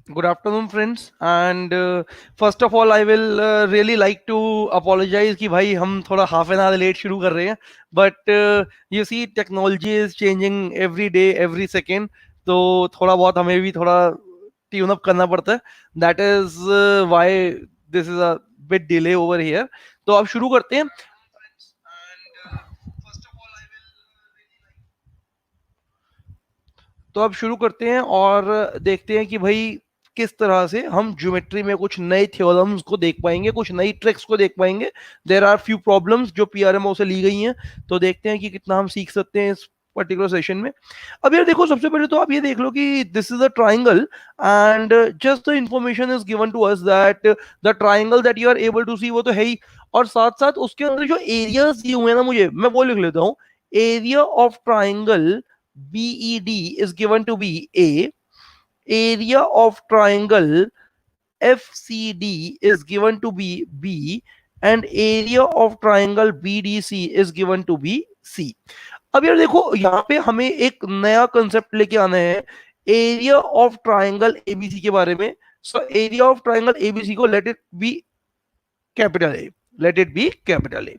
Good afternoon, friends. And first of all, I will really like to apologize कि भाई हम थोड़ा half an hour late शुरू कर रहे हैं. But you see, technology is changing every day, every second. तो थोड़ा बहुत हमें भी थोड़ा ट्यून अप करना पड़ता है. That is why this is a bit delay over here. तो अब शुरू करते हैं. तो अब शुरू करते हैं और देखते हैं कि भाई किस तरह से हम ज्योमेट्री में कुछ नए थ्योरम्स को देख पाएंगे, कुछ नई ट्रिक्स को देख पाएंगे. देर आर फ्यू प्रॉब्लम्स जो पीआरएमओ से ली गई हैं, तो देखते हैं कि कितना हम सीख सकते हैं इस पर्टिकुलर सेशन में. अब यार देखो, सबसे पहले तो आप ये देख लो कि this is a triangle and just the information is given to us that the triangle that you are able to see वो तो है ही, और साथ साथ उसके अंदर जो एरियाज दिए हुए हैं ना, मुझे मैं वो लिख लेता हूँ. Area of triangle BED is given to be A. Area of triangle FCD is given to be B. And area of triangle BDC is given to be C. अब यार देखो, यहाँ पे हमें एक नया कंसेप्ट लेके आना है एरिया ऑफ ट्राइंगल एबीसी के बारे में. So area of triangle ABC को let it be capital A. Let it be capital A.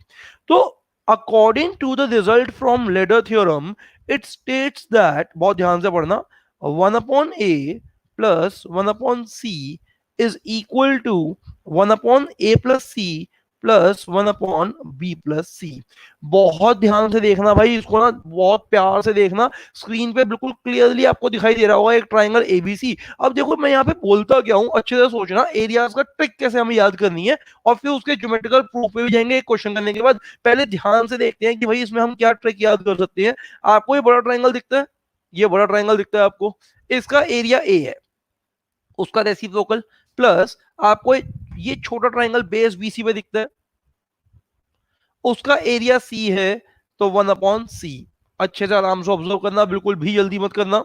तो according to the result from ladder theorem, it states that, बहुत ध्यान से पढ़ना, 1/a plus 1/c is equal to 1/a plus c plus 1/b plus c. बहुत ध्यान से देखना भाई, इसको ना बहुत प्यार से देखना. स्क्रीन पे बिल्कुल क्लियरली आपको दिखाई दे रहा होगा एक ट्राइंगल एबीसी. अब देखो मैं यहाँ पे बोलता क्या हूँ, अच्छे से सोचना एरियाज का ट्रिक कैसे हमें याद करनी है, और फिर उसके ज्योमेट्रिकल प्रूफ पे भी जाएंगे एक क्वेश्चन करने के बाद. पहले ध्यान से देखते हैं कि भाई इसमें हम क्या ट्रिक याद कर सकते हैं. आपको ये बड़ा ट्राइंगल दिखता है, ये बड़ा ट्राइंगल दिखता है आपको, इसका एरिया ए है, उसका रेसिप्रोकल प्लस आपको ये छोटा ट्राइंगल बेस बीसी पे दिखता है, उसका एरिया सी है, तो 1/c. अच्छे से आराम से ऑब्जर्व करना, बिल्कुल भी जल्दी मत करना.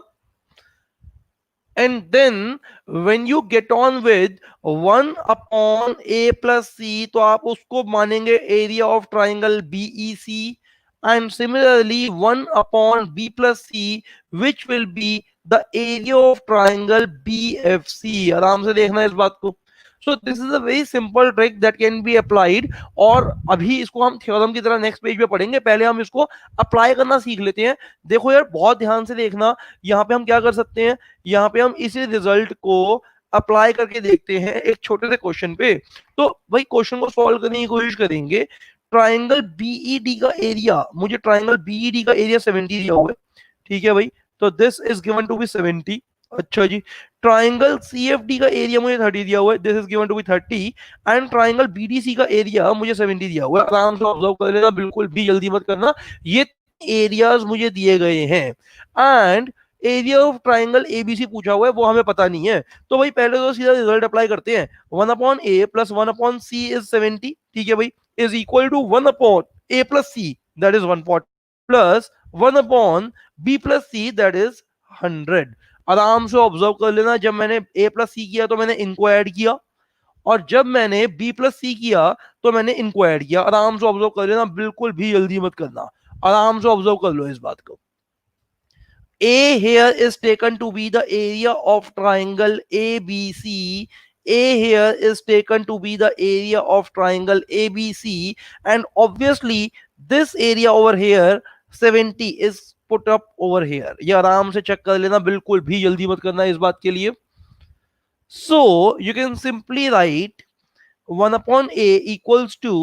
And then when you get on with 1/a plus c, तो आप उसको मानेंगे area of triangle BEC. And similarly 1/b plus c, which will be the area of triangle BFC. आराम से देखना इस बात को. So this is a very simple trick that can be applied. और अभी इसको हम थ्योरम की तरह नेक्स्ट पेज पे पढ़ेंगे, पहले हम इसको अप्लाई करना सीख लेते हैं. देखो यार, बहुत ध्यान से देखना, यहाँ पे हम क्या कर सकते हैं, यहाँ पे हम इसी रिजल्ट को अप्लाई करके देखते हैं एक छोटे से क्वेश्चन पे. तो भाई क्वेश्चन को सॉल्व करने की कोशिश करेंगे. ट्राइंगल बीईडी का एरिया, मुझे ट्राइंगल बीईडी का एरिया 70 दिया हुआ है, ठीक है भाई. तो this is given to be 70. अच्छा जी. ट्राइंगल सीएफडी का एरिया मुझे 30 दिया हुआ है, this is given to be 30. And triangle BDC का एरिया मुझे 70 दिया हुआ है. आराम से ऑब्जर्व कर लेना, बिल्कुल भी जल्दी मत करना. ये एरियाज मुझे दिए गए हैं and area of triangle ABC पूछा हुआ है, वो हमें पता नहीं है. तो भाई पहले तो सीधा रिजल्ट अप्लाई करते हैं. 1/a प्लस 1/c इज 70, ठीक है भाई, is equal to 1/a plus c, that is 140, plus 1/b plus c, that is 100. आराम से ऑब्जर्व कर लेना, जब मैंने a प्लस सी किया तो मैंने इनको ऐड किया, और जब मैंने b प्लस सी किया तो मैंने इनको ऐड किया. आराम से ऑब्जर्व कर लेना, बिल्कुल भी जल्दी मत करना, आराम से ऑब्जर्व कर लो इस बात को. A here is taken to be the area of triangle ABC. A here is taken to be the area of triangle ABC, and obviously this area over here 70 is put up over here. ये आराम से check कर लेना, बिल्कुल भी जल्दी मत करना इस बात के लिए. So you can simply write 1/a equals to,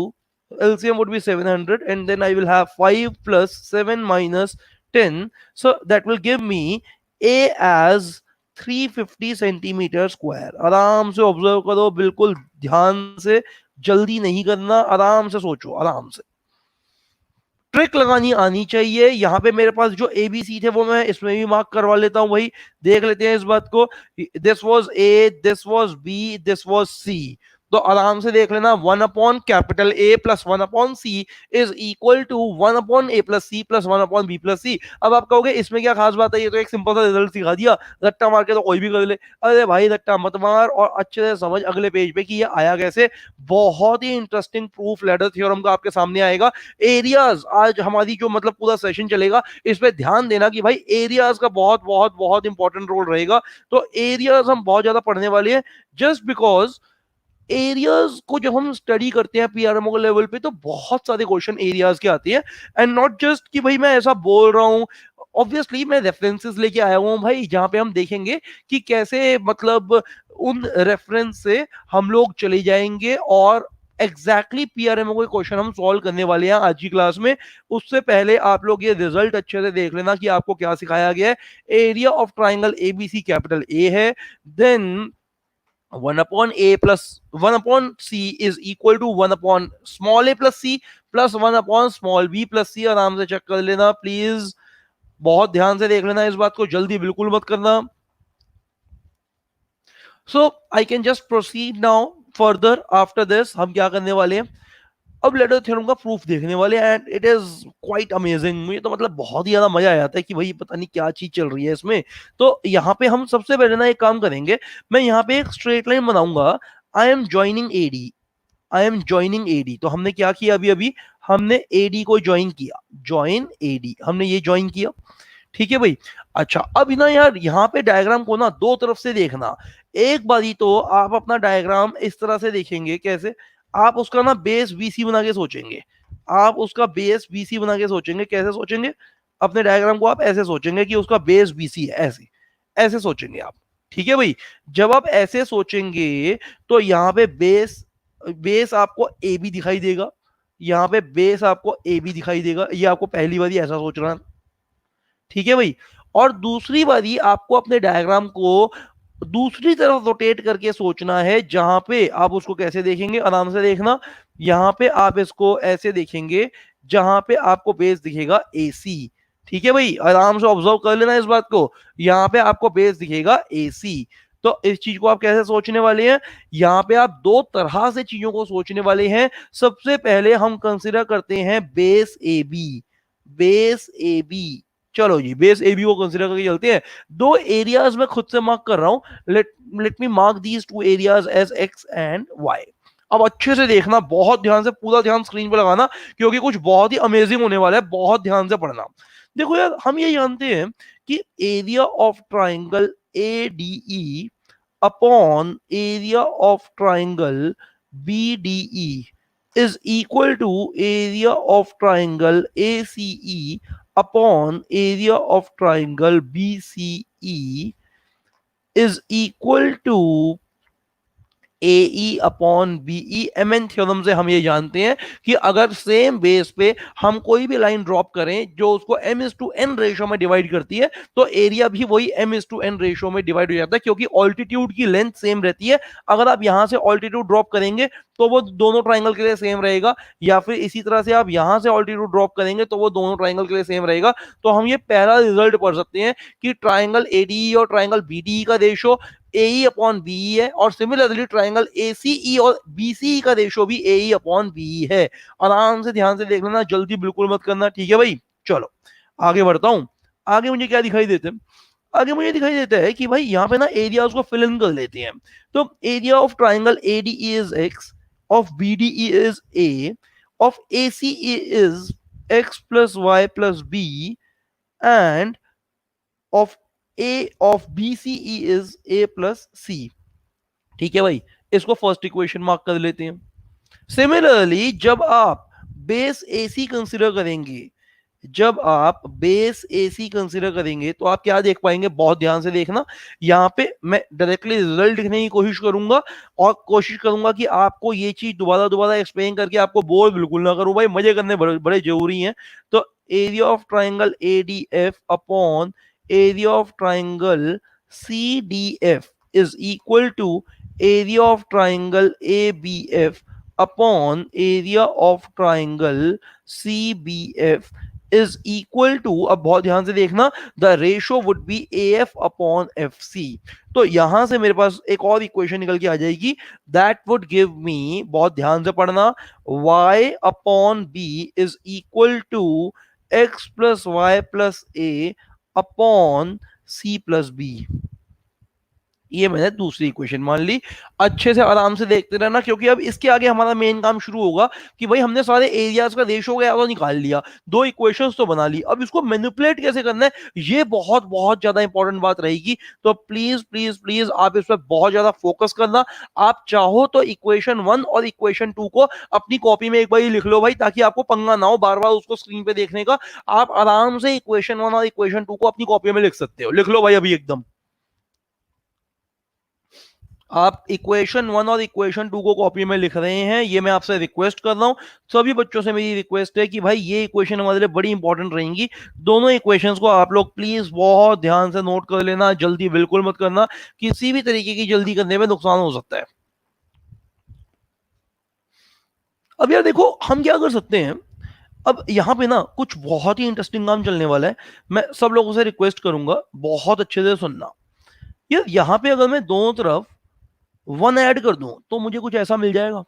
LCM would be 700, and then I will have 5 plus 7 minus 10. So that will give me a as 350 centimetre square. आराम से ऑब्जर्व करो, बिल्कुल ध्यान से, जल्दी नहीं करना, आराम से सोचो, आराम से. ट्रिक लगानी आनी चाहिए. यहाँ पे मेरे पास जो ए बी सी थे वो मैं इसमें भी मार्क करवा लेता हूँ भाई. देख लेते हैं इस बात को. This was A, this was B, this was C. तो आराम से देख लेना, 1/A plus 1/C is equal to 1/A+C plus 1/B+C। अब आप कहोगे इसमें क्या खास बात है, ये तो एक सिंपल सा रिजल्ट सिखा दिया, रट्टा मार के तो कोई भी कर ले। अरे भाई रट्टा मत मार और अच्छे से समझ अगले पेज पे कि ये आया कैसे। बहुत ही इंटरेस्टिंग प्रूफ लैडर थ्योरम का आपके सामने आएगा। एरियाज आज हमारी जो मतलब पूरा सेशन चलेगा, इस पे ध्यान देना कि भाई एरियाज का बहुत बहुत बहुत इंपॉर्टेंट रोल रहेगा। तो एरियाज हम बहुत ज्यादा पढ़ने वाले हैं, जस्ट बिकॉज एरियाज को जब हम स्टडी करते हैं पीआरएमओ के लेवल पे तो बहुत सारे क्वेश्चन एरियाज के आते हैं। एंड नॉट जस्ट कि भाई मैं ऐसा बोल रहा हूँ, ऑब्वियसली मैं रेफरेंसेस लेके आया हूँ भाई, जहां पे हम देखेंगे कि कैसे मतलब उन रेफरेंस से हम लोग चले जाएंगे और एग्जैक्टली पीआरएमओ के क्वेश्चन हम सॉल्व करने वाले हैं आज की क्लास में। उससे पहले आप लोग ये रिजल्ट अच्छे से देख लेना कि आपको क्या सिखाया गया है। Area of triangle ABC capital A है, then 1/A+1/C is equal to 1/small a plus c plus 1/small b plus c। आराम से चेक कर लेना प्लीज, बहुत ध्यान से देख लेना इस बात को, जल्दी बिल्कुल मत करना। So I can just proceed now further. After this हम क्या करने वाले हैं, अब लेटर थ्योरम का प्रूफ देखने वाले हैं and it is quite amazing. मुझे तो मतलब बहुत ही ज्यादा मजा आ जाता है कि भाई पता नहीं क्या चीज चल रही है इसमें। तो यहाँ पे हम सबसे पहले ना एक काम करेंगे, मैं यहाँ पे एक स्ट्रेट लाइन बनाऊंगा, I am joining AD, I am joining AD. तो हमने क्या किया, अभी अभी हमने एडी को ज्वाइन किया, ज्वाइन एडी हमने ये ज्वाइन किया, ठीक है भाई। अच्छा अब ना यार यहाँ पे डायग्राम को ना दो तरफ से देखना। एक बारी तो आप अपना डायग्राम इस तरह से देखेंगे, कैसे आप उसका ना बेस बीसी बना के सोचेंगे, आप उसका बेस बीसी बना के सोचेंगे। कैसे सोचेंगे, अपने डायग्राम को आप ऐसे सोचेंगे कि उसका बेस बीसी है, ऐसे ऐसे सोचेंगे आप, ठीक है भाई। जब आप ऐसे सोचेंगे तो यहाँ पे बेस बेस आपको ए बी दिखाई देगा, यहाँ पे बेस आपको ए बी दिखाई देगा, ये आपको पहली बारी ऐसा सोचना है, ठीक है भाई। और दूसरी बारी आपको अपने डायग्राम को दूसरी तरफ रोटेट करके सोचना है, जहां पे आप उसको कैसे देखेंगे, आराम से देखना। यहां पे आप इसको ऐसे देखेंगे जहां पे आपको बेस दिखेगा एसी, ठीक है भाई, आराम से ऑब्जर्व कर लेना इस बात को। यहां पे आपको बेस दिखेगा एसी, तो इस चीज को आप कैसे सोचने वाले हैं, यहां पे आप दो तरह से चीजों को सोचने वाले हैं। सबसे पहले हम कंसीडर करते हैं base A B, base A B. चलो जी बेस ए बी को कंसीडर करके चलते हैं। दो एरियाज में खुद से मार्क कर रहा हूं, let me mark these two areas as X and Y. अब अच्छे से देखना, बहुत ध्यान से, पूरा ध्यान स्क्रीन पर लगाना, क्योंकि कुछ बहुत ही अमेजिंग होने वाला है, बहुत ध्यान से पढ़ना। देखो यार हम ये जानते हैं कि area of triangle A D E upon area of triangle B D E is equal to area of triangle ACE upon area of triangle BCE is equal to A upon BE. M N theorem से हम ये जानते हैं कि अगर same base पे हम कोई भी लाइन ड्रॉप करें जो उसको m/n रेशियो में डिवाइड करती है, तो एरिया भी वही m/n रेशियो में डिवाइड हो जाता है, क्योंकि ऑल्टीट्यूड की लेंथ सेम रहती है। अगर आप यहां से ऑल्टीट्यूड ड्रॉप करेंगे तो वो दोनों ट्राइंगल के लिए सेम रहेगा, या फिर इसी तरह से आप यहां से ऑल्टीट्यूड ड्रॉप करेंगे तो वो दोनों ट्राइंगल के लिए सेम रहेगा। तो हम ये पहला रिजल्ट पढ़ सकते हैं कि ट्राइंगल एडीई और ट्राइंगल बीडीई का रेशियो ए अपॉन बी है, और सिमिलरली ट्राइंगल एसीई और बीसीई का रेशियो भी ए अपॉन बी है। आराम से ध्यान से देख लेना, जल्दी बिल्कुल मत करना, ठीक है भाई। चलो आगे बढ़ता हूं। आगे मुझे क्या दिखाई देते हैं, आगे मुझे दिखाई देता है कि भाई यहाँ पे ना एरियाज को फिल इन कर लेते हैं। तो area of triangle ADE is X, of BDE is A, of ACE is X plus Y plus B, and of A of BCE is A plus C, ठीक है भाई। इसको फर्स्ट इक्वेशन मार्क कर लेते हैं। सिमिलरली जब आप base AC consider करेंगे, जब आप बेस AC कंसीडर करेंगे तो आप क्या देख पाएंगे, बहुत ध्यान से देखना। यहाँ पे मैं डायरेक्टली रिजल्ट लिखने की कोशिश करूंगा और कोशिश करूंगा कि आपको ये चीज दोबारा दोबारा एक्सप्लेन करके आपको बोर बिल्कुल ना करूं भाई, मजे करने बड़े बड़े जरूरी हैं। तो area of triangle ADF upon area of triangle CDF is equal to area of triangle ABF upon area of triangle CBF is equal to, अब बहुत ध्यान से देखना, the ratio would be AF upon FC। तो यहां से मेरे पास एक और इक्वेशन निकल के आ जाएगी, दैट वुड गिव मी, बहुत ध्यान से पढ़ना, y upon b is equal to x plus Y plus a upon c plus b। ये मैंने दूसरी इक्वेशन मान ली। अच्छे से आराम से देखते रहना, क्योंकि अब इसके आगे हमारा मेन काम शुरू होगा कि भाई हमने सारे एरियाज का रेशियो का तो निकाल लिया, दो इक्वेशंस तो बना ली, अब इसको मैनिपुलेट कैसे करना है, ये बहुत बहुत ज्यादा इंपॉर्टेंट बात रहेगी। तो प्लीज प्लीज प्लीज आप इस पर बहुत ज्यादा फोकस करना। आप चाहो तो इक्वेशन 1 और इक्वेशन 2 को अपनी कॉपी में एक बार लिख लो भाई, ताकि आपको पंगा ना हो बार बार उसको स्क्रीन पे देखने का। आप आराम से इक्वेशन 1 और इक्वेशन 2 को अपनी कॉपी में लिख सकते हो, लिख लो भाई अभी एकदम। आप इक्वेशन 1 और इक्वेशन 2 को कॉपी में लिख रहे हैं, ये मैं आपसे रिक्वेस्ट कर रहा हूं। सभी बच्चों से मेरी रिक्वेस्ट है कि भाई ये इक्वेशन हमारे लिए बड़ी इंपॉर्टेंट रहेंगी। दोनों इक्वेशंस को आप लोग प्लीज बहुत ध्यान से नोट कर लेना, जल्दी बिल्कुल मत करना, किसी भी तरीके की जल्दी करने में नुकसान हो सकता है। अब यार देखो हम क्या कर सकते हैं, अब यहाँ पे ना कुछ बहुत ही इंटरेस्टिंग काम चलने वाला है। मैं सब लोगों से रिक्वेस्ट करूंगा बहुत अच्छे से सुनना। यार यहाँ पे अगर मैं दोनों तरफ 1 ऐड कर दूं तो मुझे कुछ ऐसा मिल जाएगा।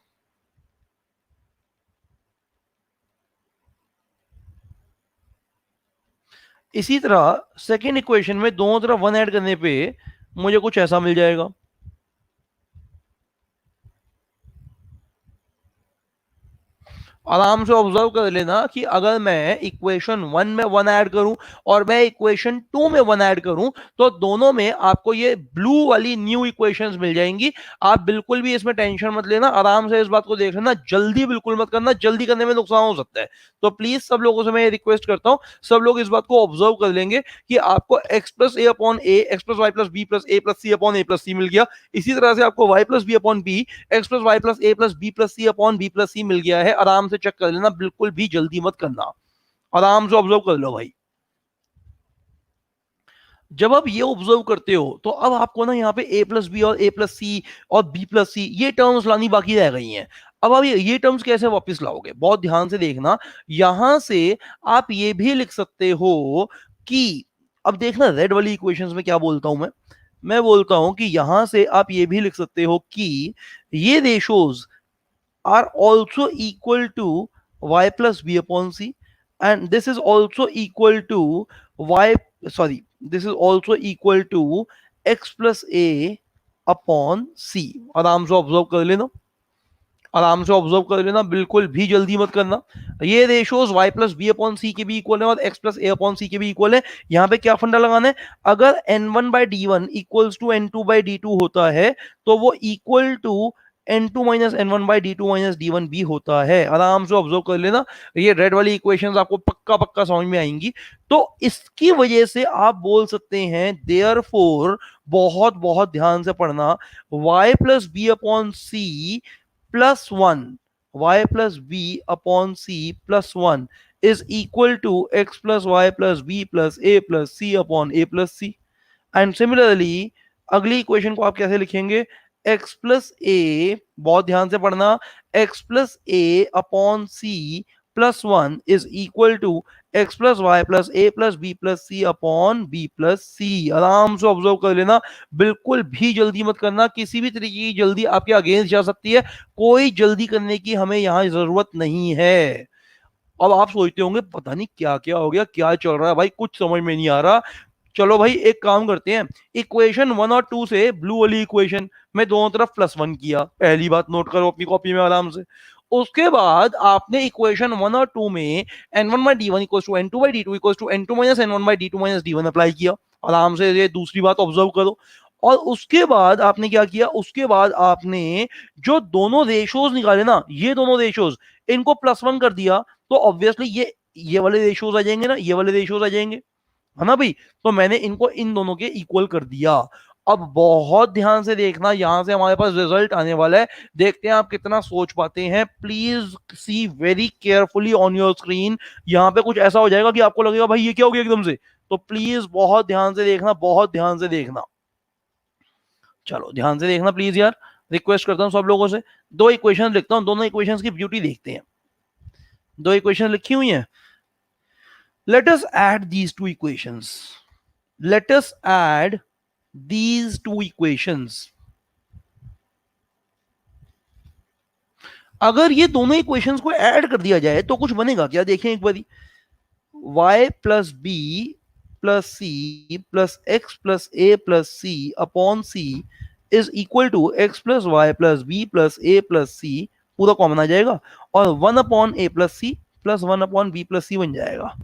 इसी तरह सेकेंड इक्वेशन में दोनों तरफ 1 ऐड करने पे मुझे कुछ ऐसा मिल जाएगा। आराम से ऑब्जर्व कर लेना कि अगर मैं इक्वेशन 1 में 1 ऐड करूं और मैं इक्वेशन 2 में 1 ऐड करूं, तो दोनों में आपको ये ब्लू वाली न्यू इक्वेशंस मिल जाएंगी। आप बिल्कुल भी इसमें टेंशन मत लेना, आराम से इस बात को देख लेना, जल्दी बिल्कुल मत करना, जल्दी करने में नुकसान हो सकता है। तो प्लीज सब लोगों से मैं रिक्वेस्ट करता हूं, सब लोग इस बात को ऑब्जर्व कर लेंगे कि आपको x plus A upon A, X plus Y plus B plus A plus C upon A plus C मिल गया। इसी तरह से आपको y plus B upon B, X plus Y plus A plus B plus C upon B plus C मिल गया है। आराम से चेक कर लेना, बिल्कुल भी जल्दी मत करना, आराम से ऑब्जर्व कर लो भाई। जब आप ये ऑब्जर्व करते हो तो अब आपको ना यहाँ पे ए प्लस बी और ए प्लस सी और बी प्लस सी ये टर्म्स लानी बाकी रह गई हैं। अब आप ये टर्म्स कैसे वापस लाओगे, बहुत ध्यान से देखना। यहां से आप ये भी लिख सकते हो कि, अब देखना रेड वाली इक्वेशंस में क्या बोलता हूं मैं बोलता हूं कि यहां से आप ये भी लिख सकते हो कि ये ratios are also equal to y plus b upon c, and this is also equal to y, sorry, this is also equal to x plus a upon c। आराम से ऑब्जर्व कर लेना, आराम से ऑब्जर्व कर लेना, बिल्कुल भी जल्दी मत करना। ये ratios y plus B upon C के भी इक्वल है और x plus A upon C के भी इक्वल है। यहाँ पे क्या फंडा लगाना है, अगर n1 by D one equals to n2 by D two होता है तो वो equal to n2 minus n1 by D two minus D one भी होता है। आराम से ऑब्जर्व कर लेना, ये रेड वाली इक्वेशंस आपको पक्का पक्का समझ में आएंगी। तो इसकी वजह से आप बोल सकते हैं देयरफॉर, बहुत बहुत ध्यान से पढ़ना, y plus B upon C plus 1, y plus b upon c plus 1 is equal to x plus y plus b plus a plus c upon a plus c। And similarly अगली equation को आप कैसे लिखेंगे, x plus ए, बहुत ध्यान से पढ़ना, x plus A upon C plus 1 is equal to x plus Y plus A plus B plus C upon B plus C. आराम से ऑब्जर्व कर लेना, बिल्कुल भी जल्दी मत करना, किसी भी तरीके की जल्दी आपके अगेंस्ट जा सकती है, कोई जल्दी करने की हमें यहाँ जरूरत नहीं है। अब आप सोचते होंगे पता नहीं क्या क्या हो गया, क्या चल रहा है भाई, कुछ समझ में नहीं आ रहा। चलो भाई एक काम करते हैं, इक्वेशन 1 और 2 से ब्लू वाली इक्वेशन में दोनों तरफ +1 किया, पहली बात नोट करो अपनी कॉपी में आराम से। उसके बाद आपने इक्वेशन 1 और 2 में n1 by D one equal to n2 by D two equal to n2 minus n1 by D two minus D one apply किया। आराम से ये दूसरी बात ऑब्जर्व करो। और उसके बाद आपने क्या किया, उसके बाद आपने जो दोनों रेशोज निकाले ना, ये दोनों रेशोज इनको +1 कर दिया, तो ऑब्वियसली ये वाले रेशोज आ जाएंगे ना, ये वाले रेशोज आ जाएंगे, है ना भाई। तो मैंने इनको इन दोनों के इक्वल कर दिया। अब बहुत ध्यान से देखना, यहां से हमारे पास रिजल्ट आने वाला है, देखते हैं आप कितना सोच पाते हैं। Please see very carefully on your screen. यहाँ पे कुछ ऐसा हो जाएगा कि आपको लगेगा भाई ये क्या हो गया एकदम से, तो प्लीज बहुत ध्यान से देखना, बहुत ध्यान से देखना। चलो ध्यान से देखना प्लीज यार, रिक्वेस्ट करता हूँ सब लोगों से। दो इक्वेशन लिखता हूँ, दोनों इक्वेशंस की ब्यूटी देखते हैं। दो इक्वेशन लिखी हुई हैं, Let us add these two equations. Let us add these two equations. अगर ये दोनों इक्वेशंस को ऐड कर दिया जाए तो कुछ बनेगा क्या, देखें एक बारी. y plus b plus c plus x plus a plus c upon c is equal to x plus y plus b plus a plus c, पूरा कॉमन आ जाएगा और 1/a+c प्लस 1/b+c बन जाएगा.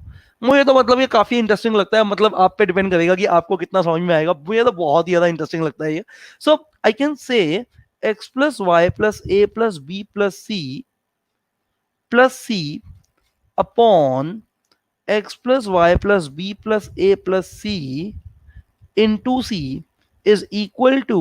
मुझे तो मतलब ये काफी इंटरेस्टिंग लगता है, मतलब आप पे डिपेंड करेगा कि आपको कितना समझ में आएगा. मुझे तो बहुत ही ज्यादा इंटरेस्टिंग लगता है ये. So I can say x plus y plus a plus b plus c upon x plus y plus b plus a plus c into c is equal to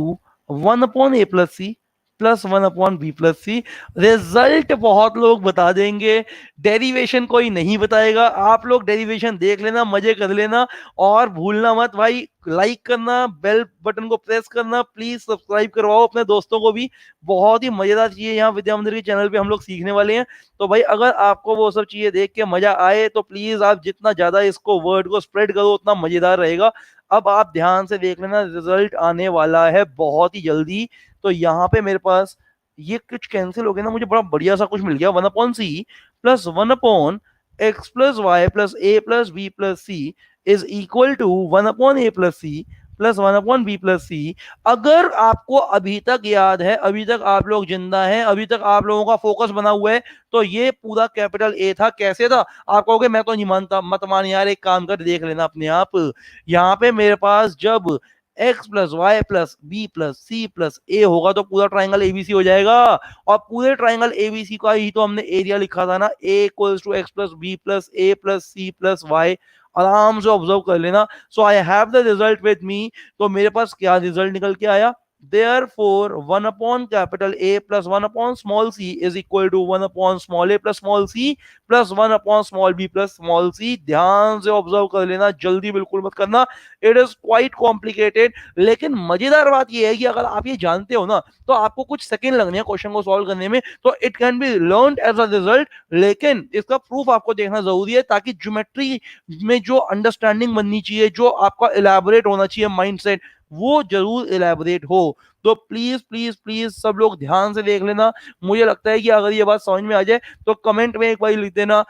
1/a plus c plus 1/b plus C. Result बहुत लोग बता देंगे, derivation कोई नहीं बताएगा. आप लोग derivation देख लेना, मजे कर लेना और भूलना मत भाई लाइक करना, बेल बटन को प्रेस करना, प्लीज सब्सक्राइब करवाओ अपने दोस्तों को भी. बहुत ही मजेदार चीजें यहाँ विद्या मंदिर के चैनल पे हम लोग सीखने वाले हैं. तो भाई अगर आपको वो सब चीजें देख के मजा आए तो प्लीज आप जितना ज्यादा इसको वर्ड को स्प्रेड करो उतना मजेदार रहेगा. अब आप ध्यान से देख लेना, रिजल्ट आने वाला है बहुत ही जल्दी. तो यहाँ पे मेरे पास ये कुछ कैंसिल हो गया ना, मुझे बड़ा बढ़िया सा कुछ मिल गया. 1/c plus 1/x plus Y plus A plus B plus C is equal to 1/a+c plus 1/b+c. अगर आपको अभी तक याद है, अभी तक आप लोग जिंदा हैं, अभी तक आप लोगों का फोकस बना हुआ है, तो ये पूरा कैपिटल ए था. कैसे था आप कहोगे, मैं तो नहीं मानता. मत मान यार, एक काम कर देख लेना अपने आप. यहाँ पे मेरे पास जब x plus Y plus B plus C plus A होगा तो पूरा ट्राइंगल एबीसी हो जाएगा. और पूरे ट्राइंगल एबीसी का ही तो हमने एरिया लिखा था ना, a equals to x plus B plus A plus C plus Y. आराम से ऑब्जर्व कर लेना. So I have the result with me. तो मेरे पास क्या रिजल्ट निकल के आया, therefore 1/A plus 1/small c is equal to 1/small a plus small c plus 1/small b plus small c. ध्यान से ऑब्जर्व कर लेना, जल्दी बिल्कुल मत करना. इट इज क्वाइट कॉम्प्लिकेटेड, लेकिन मजेदार बात यह है कि अगर आप ये जानते हो ना तो आपको कुछ सेकंड लगने हैं क्वेश्चन को सॉल्व करने में. तो it can be learn as a result, लेकिन इसका प्रूफ आपको देखना जरूरी है ताकि ज्योमेट्री में जो अंडरस्टैंडिंग बननी चाहिए, जो आपका इलेबोरेट होना चाहिए माइंडसेट, वो जरूर इलेबोरेट हो. तो प्लीज प्लीज प्लीज सब लोग ध्यान से देख लेना. मुझे लगता है कि अगर ये बात समझ में आ जाए तो कमेंट में एक बार लिख देना,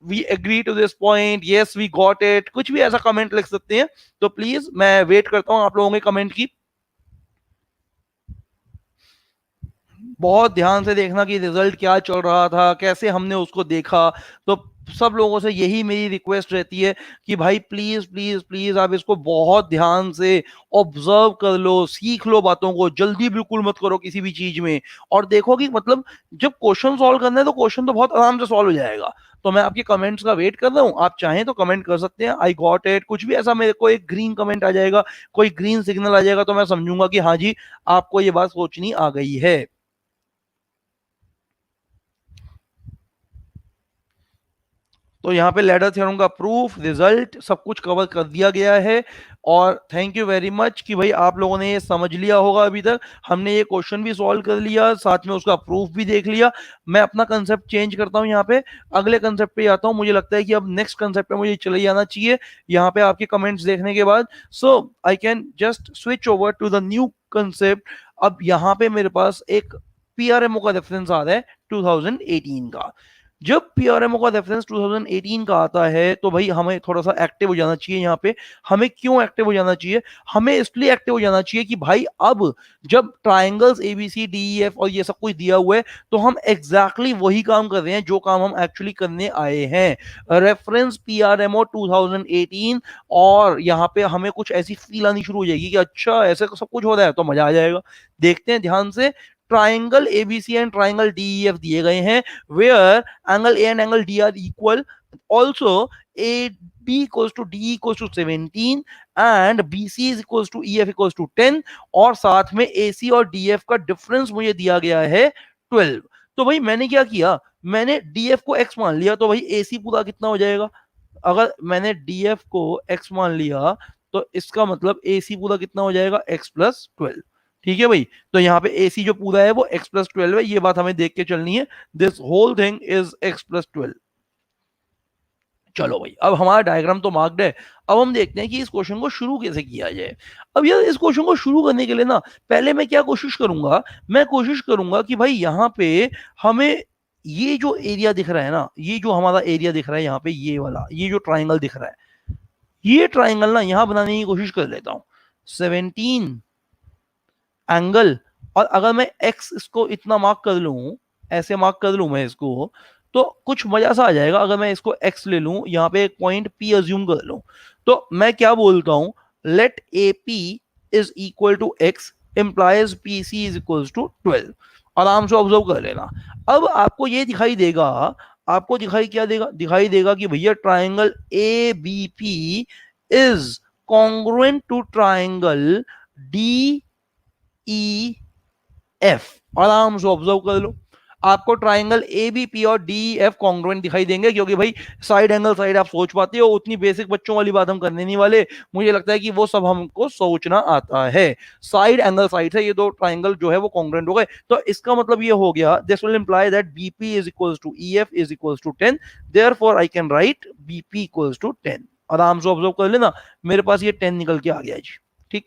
we agree to this point, yes we got it, कुछ भी ऐसा कमेंट लिख सकते हैं. तो प्लीज मैं वेट करता हूं आप लोगों के कमेंट की. बहुत ध्यान से देखना कि रिजल्ट क्या चल रहा था, कैसे हमने उसको देखा. तो सब लोगों से यही मेरी रिक्वेस्ट रहती है कि भाई प्लीज प्लीज प्लीज आप इसको बहुत ध्यान से ऑब्जर्व कर लो, सीख लो बातों को, जल्दी बिल्कुल मत करो किसी भी चीज में. और देखो कि मतलब जब क्वेश्चन सॉल्व करना है तो क्वेश्चन तो बहुत आराम से सॉल्व हो जाएगा. तो मैं आपके कमेंट्स का वेट कर रहा हूँ, आप चाहें तो कमेंट कर सकते हैं, आई गॉट इट, कुछ भी ऐसा. मेरे को एक ग्रीन कमेंट आ जाएगा, कोई ग्रीन सिग्नल आ जाएगा तो मैं समझूंगा कि हाँ जी आपको ये बात सोचनी आ गई है. तो यहाँ पे लैडर थ्योरम का प्रूफ, रिजल्ट, सब कुछ कवर कर दिया गया है. और थैंक यू वेरी मच कि भाई आप लोगों ने ये समझ लिया होगा. अभी तक हमने ये क्वेश्चन भी सॉल्व कर लिया, साथ में उसका प्रूफ भी देख लिया. मैं अपना कंसेप्ट चेंज करता हूँ, यहाँ पे अगले कंसेप्ट पे आता हूँ. मुझे लगता है कि अब नेक्स्ट कंसेप्ट पे मुझे चले जाना चाहिए यहाँ पे आपके कमेंट्स देखने के बाद. So I can just switch over to the new concept. अब यहाँ पे मेरे पास एक पीआरएमओ का रेफरेंस आ रहा है 2018 का. जब पीआरएमओ का रेफरेंस 2018 का आता है तो भाई हमें थोड़ा सा एक्टिव हो जाना चाहिए यहाँ पे. हमें क्यों एक्टिव हो जाना चाहिए, हमें इसलिए एक्टिव हो जाना चाहिए कि भाई अब जब triangles ABC D E F और ये सब कुछ दिया हुआ है तो हम एग्जैक्टली वही काम कर रहे हैं जो काम हम एक्चुअली करने आए हैं. रेफरेंस पीआरएमओ 2018. और यहाँ पे हमें कुछ ऐसी फील आनी शुरू हो जाएगी कि अच्छा ऐसे सब कुछ हो रहा है तो मजा आ जाएगा. देखते हैं ध्यान से. Triangle ABC and triangle DEF दिए गए हैं, where angle A and angle D are equal. Also, AB equals to D equals to 17 and BC is equals to EF equals to 10. और साथ में AC और DF का डिफरेंस मुझे दिया गया है 12. तो भाई मैंने क्या किया, मैंने DF को x मान लिया, तो भाई AC पूरा कितना हो जाएगा. अगर मैंने DF को x मान लिया तो इसका मतलब AC पूरा कितना हो जाएगा, x प्लस 12. ठीक है भाई. तो यहाँ पे AC जो पूरा है वो x प्लस 12 है, ये बात हमें देख के चलनी है. This whole thing is x plus 12. चलो भाई, अब हमारा डायग्राम तो मार्क्ड है। अब हम देखते हैं कि इस क्वेश्चन को शुरू कैसे किया जाए। अब यार इस क्वेश्चन को शुरू करने के लिए ना, पहले मैं क्या कोशिश करूंगा, मैं कोशिश करूंगा कि भाई यहाँ पे हमें ये जो एरिया दिख रहा है ना, ये जो हमारा एरिया दिख रहा है यहाँ पे, ये वाला, ये जो ट्राइंगल दिख रहा है, ये ट्राइंगल ना यहां बनाने की कोशिश कर लेता हूं। 17 एंगल, और अगर मैं एक्स इसको इतना मार्क कर लूं, ऐसे मार्क कर लूं मैं इसको, तो कुछ मजा सा आ जाएगा। अगर मैं इसको एक्स ले लूं, यहां पे एक पॉइंट पी अज्यूम कर लूं, तो मैं क्या बोलता हूं, let A P is equal to X implies P C is equal to 12। आराम से ऑब्जर्व कर लेना। अब आपको ये दिखाई देगा, आपको दिखाई क्या देगा, दिखाई देगा कि भैया triangle A B P is congruent to triangle D E F. आराम से ऑब्जर्व कर लो, आपको ट्राइंगल ए बी पी और डी एफ कॉन्ग्रुएंट दिखाई देंगे, क्योंकि भाई साइड एंगल साइड आप सोच पाते हो, उतनी बेसिक बच्चों वाली बात हम करने नहीं वाले। मुझे लगता है कि वो सब हमको सोचना आता है। साइड एंगल साइड से ये दो ट्राइंगल जो है वो कॉन्ग्रुएंट हो गए, तो इसका मतलब ये हो गया, this will imply that BP is equals to EF is equals to 10, therefore I can write BP equals to 10। आराम से ऑब्जर्व कर लेना, मेरे पास ये 10 निकल के आ गया जी। ठीक।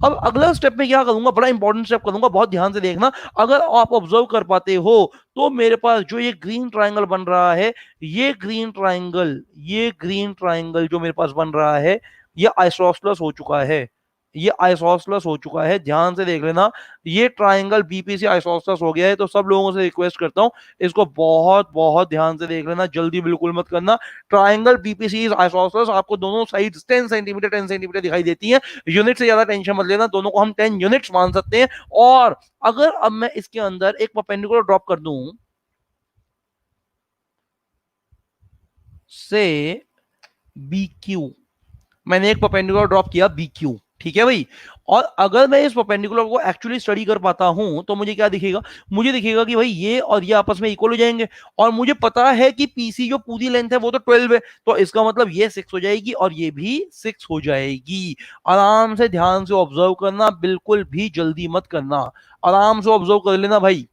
अब अगला स्टेप में क्या करूंगा, बड़ा इंपॉर्टेंट स्टेप करूंगा, बहुत ध्यान से देखना। अगर आप ऑब्जर्व कर पाते हो, तो मेरे पास जो ये ग्रीन ट्राइंगल बन रहा है, ये ग्रीन ट्राइंगल, ये ग्रीन ट्राइंगल जो मेरे पास बन रहा है, ये आइसोसेलेस हो चुका है। ये आइसोसेलेस हो चुका है, ध्यान से देख लेना। ये ट्राइंगल बीपीसी आइसोसेलेस हो गया है। तो सब लोगों से रिक्वेस्ट करता हूं, इसको बहुत बहुत ध्यान से देख लेना, जल्दी बिल्कुल मत करना। ट्राइंगल बीपीसी इज आइसोसेलेस, आपको दोनों साइड 10 सेंटीमीटर 10 सेंटीमीटर दिखाई देती है। यूनिट से ज्यादा टेंशन मत लेना, दोनों को हम 10 यूनिट्स मान सकते हैं। और अगर अब मैं इसके अंदर एक परपेंडिकुलर ड्रॉप कर दूं, से बी क्यू, मैंने एक परपेंडिकुलर ड्रॉप किया बी क्यू, ठीक है भाई। और अगर मैं इस परपेंडिकुलर को एक्चुअली स्टडी कर पाता हूं, तो मुझे क्या दिखेगा, मुझे दिखेगा कि भाई ये और ये आपस में इक्वल हो जाएंगे। और मुझे पता है कि पीसी जो पूरी लेंथ है वो तो 12 है, तो इसका मतलब ये 6 हो जाएगी और ये भी 6 हो जाएगी। आराम से ध्यान से ऑब्जर्व करना, बिल्कुल भी जल्दी मत करना, आराम से ऑब्जर्व कर लेना भाई,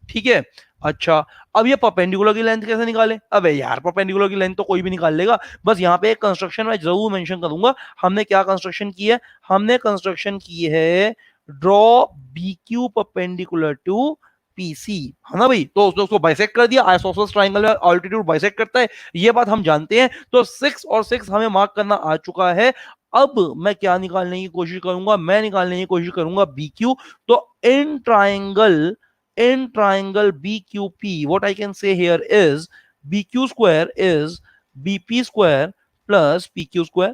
ठीक है। अच्छा, अब ये परपेंडिकुलर की लेंथ कैसे निकाले, अबे यार परपेंडिकुलर की लेंथ तो कोई भी निकाल लेगा। बस यहाँ पे एक कंस्ट्रक्शन मैं जरूर मेंशन करूंगा। हमने क्या कंस्ट्रक्शन की है, हमने कंस्ट्रक्शन की है draw B Q perpendicular to PC, है ना भाई। तो उसको बाइसेक्ट कर दिया, आइसोसेलेस ट्रायंगल में ऑल्टीट्यूड बाइसेक्ट करता है, ये बात हम जानते हैं। तो 6 और 6 हमें मार्क करना आ चुका है। अब मैं क्या निकालने की कोशिश करूंगा, मैं निकालने की कोशिश करूंगा बी क्यू। तो in triangle, in triangle BQP, what I can say here is BQ square is BP square plus PQ square,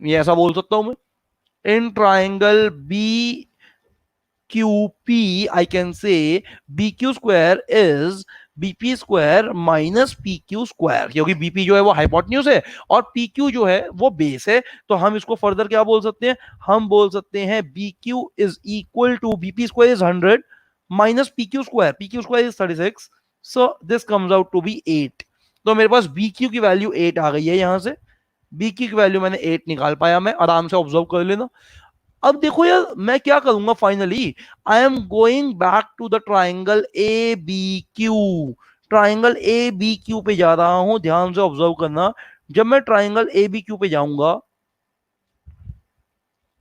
ये ऐसा बोल सकता हूं मैं। In triangle BQP I can say BQ square is BP square minus PQ square, क्योंकि BP जो है वो हाइपोटेन्यूज है और पीक्यू जो है वो बेस है। तो हम इसको फर्दर क्या बोल सकते हैं, हम बोल सकते हैं BQ is equal to BP square is 100 minus PQ square is 36, so this comes out to be 8। तो मेरे पास बीक्यू की वैल्यू 8 आ गई है। यहां से बीक्यू की वैल्यू मैंने 8 निकाल पाया, मैं आराम से ऑब्जर्व कर लेना। अब देखो यार मैं क्या करूंगा, finally I am going back to the triangle A B Q. Triangle A B Q पे जा रहा हूं, ध्यान से ऑब्जर्व करना। जब मैं ट्राइंगल ए बी क्यू पे जाऊंगा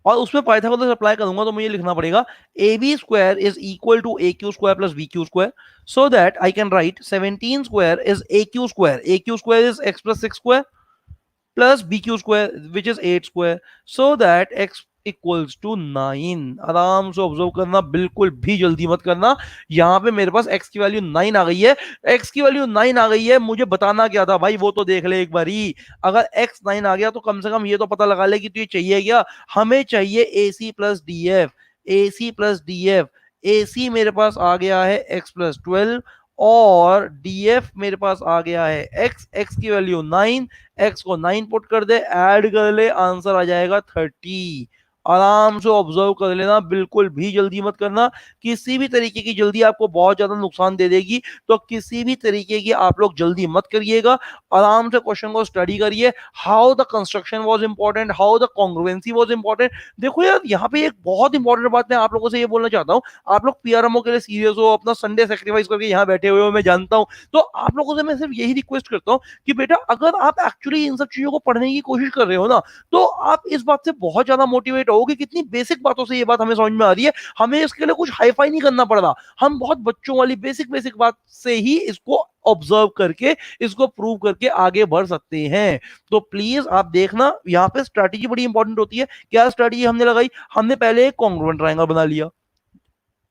और उसमें पाइथागोरस अप्लाई करूंगा, तो मुझे लिखना पड़ेगा A B square is equal to A Q square plus B Q square, so that I can write 17 square is A Q square is X plus 6 square plus bq square which is 8 square, so that x equals to 9। आराम से observe करना, बिल्कुल भी जल्दी मत करना। यहां पे मेरे पास x की वैल्यू 9 आ गई है, x की वैल्यू 9 आ गई है। मुझे बताना क्या था भाई, वो तो देख ले एक बार ही। अगर x 9 आ गया तो कम से कम ये तो पता लगा ले कि तुझे चाहिए क्या। हमें चाहिए ए सी प्लस डी एफ, ए सी प्लस डी एफ। ए सी मेरे पास आ गया है x प्लस 12 और df मेरे पास आ गया है x, x की वैल्यू 9, x को 9 पुट कर दे, ऐड कर ले, आंसर आ जाएगा 30। आराम से ऑब्जर्व कर लेना, बिल्कुल भी जल्दी मत करना। किसी भी तरीके की जल्दी आपको बहुत ज्यादा नुकसान दे देगी, तो किसी भी तरीके की आप लोग जल्दी मत करिएगा। आराम से क्वेश्चन को स्टडी करिए, how the construction was important, how the congruency was important. देखो यार, यहाँ पे एक बहुत इंपॉर्टेंट बात मैं आप लोगों से ये बोलना चाहता हूँ। आप लोग पीआरएमओ के लिए सीरियस हो, अपना संडे सेक्रीफाइस करके यहाँ बैठे हुए हो, मैं जानता हूँ। तो आप लोगों से मैं सिर्फ यही रिक्वेस्ट करता हूँ कि बेटा, अगर आप एक्चुअली इन सब चीजों को पढ़ने की कोशिश कर रहे हो ना, तो आप इस बात से बहुत ज्यादा मोटिवेट हो कि कितनी बेसिक बातों से ये बात हमें समझ में आ रही है। हमें इसके लिए कुछ हाईफाई नहीं करना पड़ रहा, हम बहुत बच्चों वाली बेसिक बेसिक बात से ही इसको ऑब्जर्व करके, इसको प्रूव करके आगे बढ़ सकते हैं। तो प्लीज आप देखना, यहाँ पे स्ट्रैटेजी बड़ी इंपॉर्टेंट होती है। क्या स्ट्रैटेजी हमने लगाई? हमने पहले एक कॉन्ग्रुएंट ट्रायंगल बना लिया।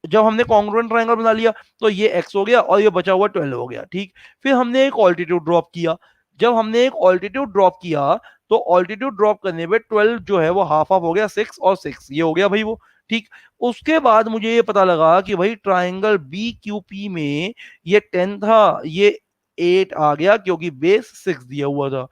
जब हमने कॉन्ग्रुएंट ट्रायंगल बना लिया, तो ये x हो गया और ये बचा हुआ 12 हो गया, ठीक। फिर हमने एक ऑल्टीट्यूड ड्रॉप किया। जब हमने एक ऑल्टीट्यूड ड्रॉप किया, तो ऑल्टीट्यूड ड्रॉप करने पे 12 जो है वो हाफ हाफ हो गया, 6 और 6 ये हो गया भाई वो, ठीक। उसके बाद मुझे ये पता लगा कि भाई ट्राइंगल बी क्यू पी में ये 10 था, ये 8 आ गया क्योंकि बेस 6 दिया हुआ था।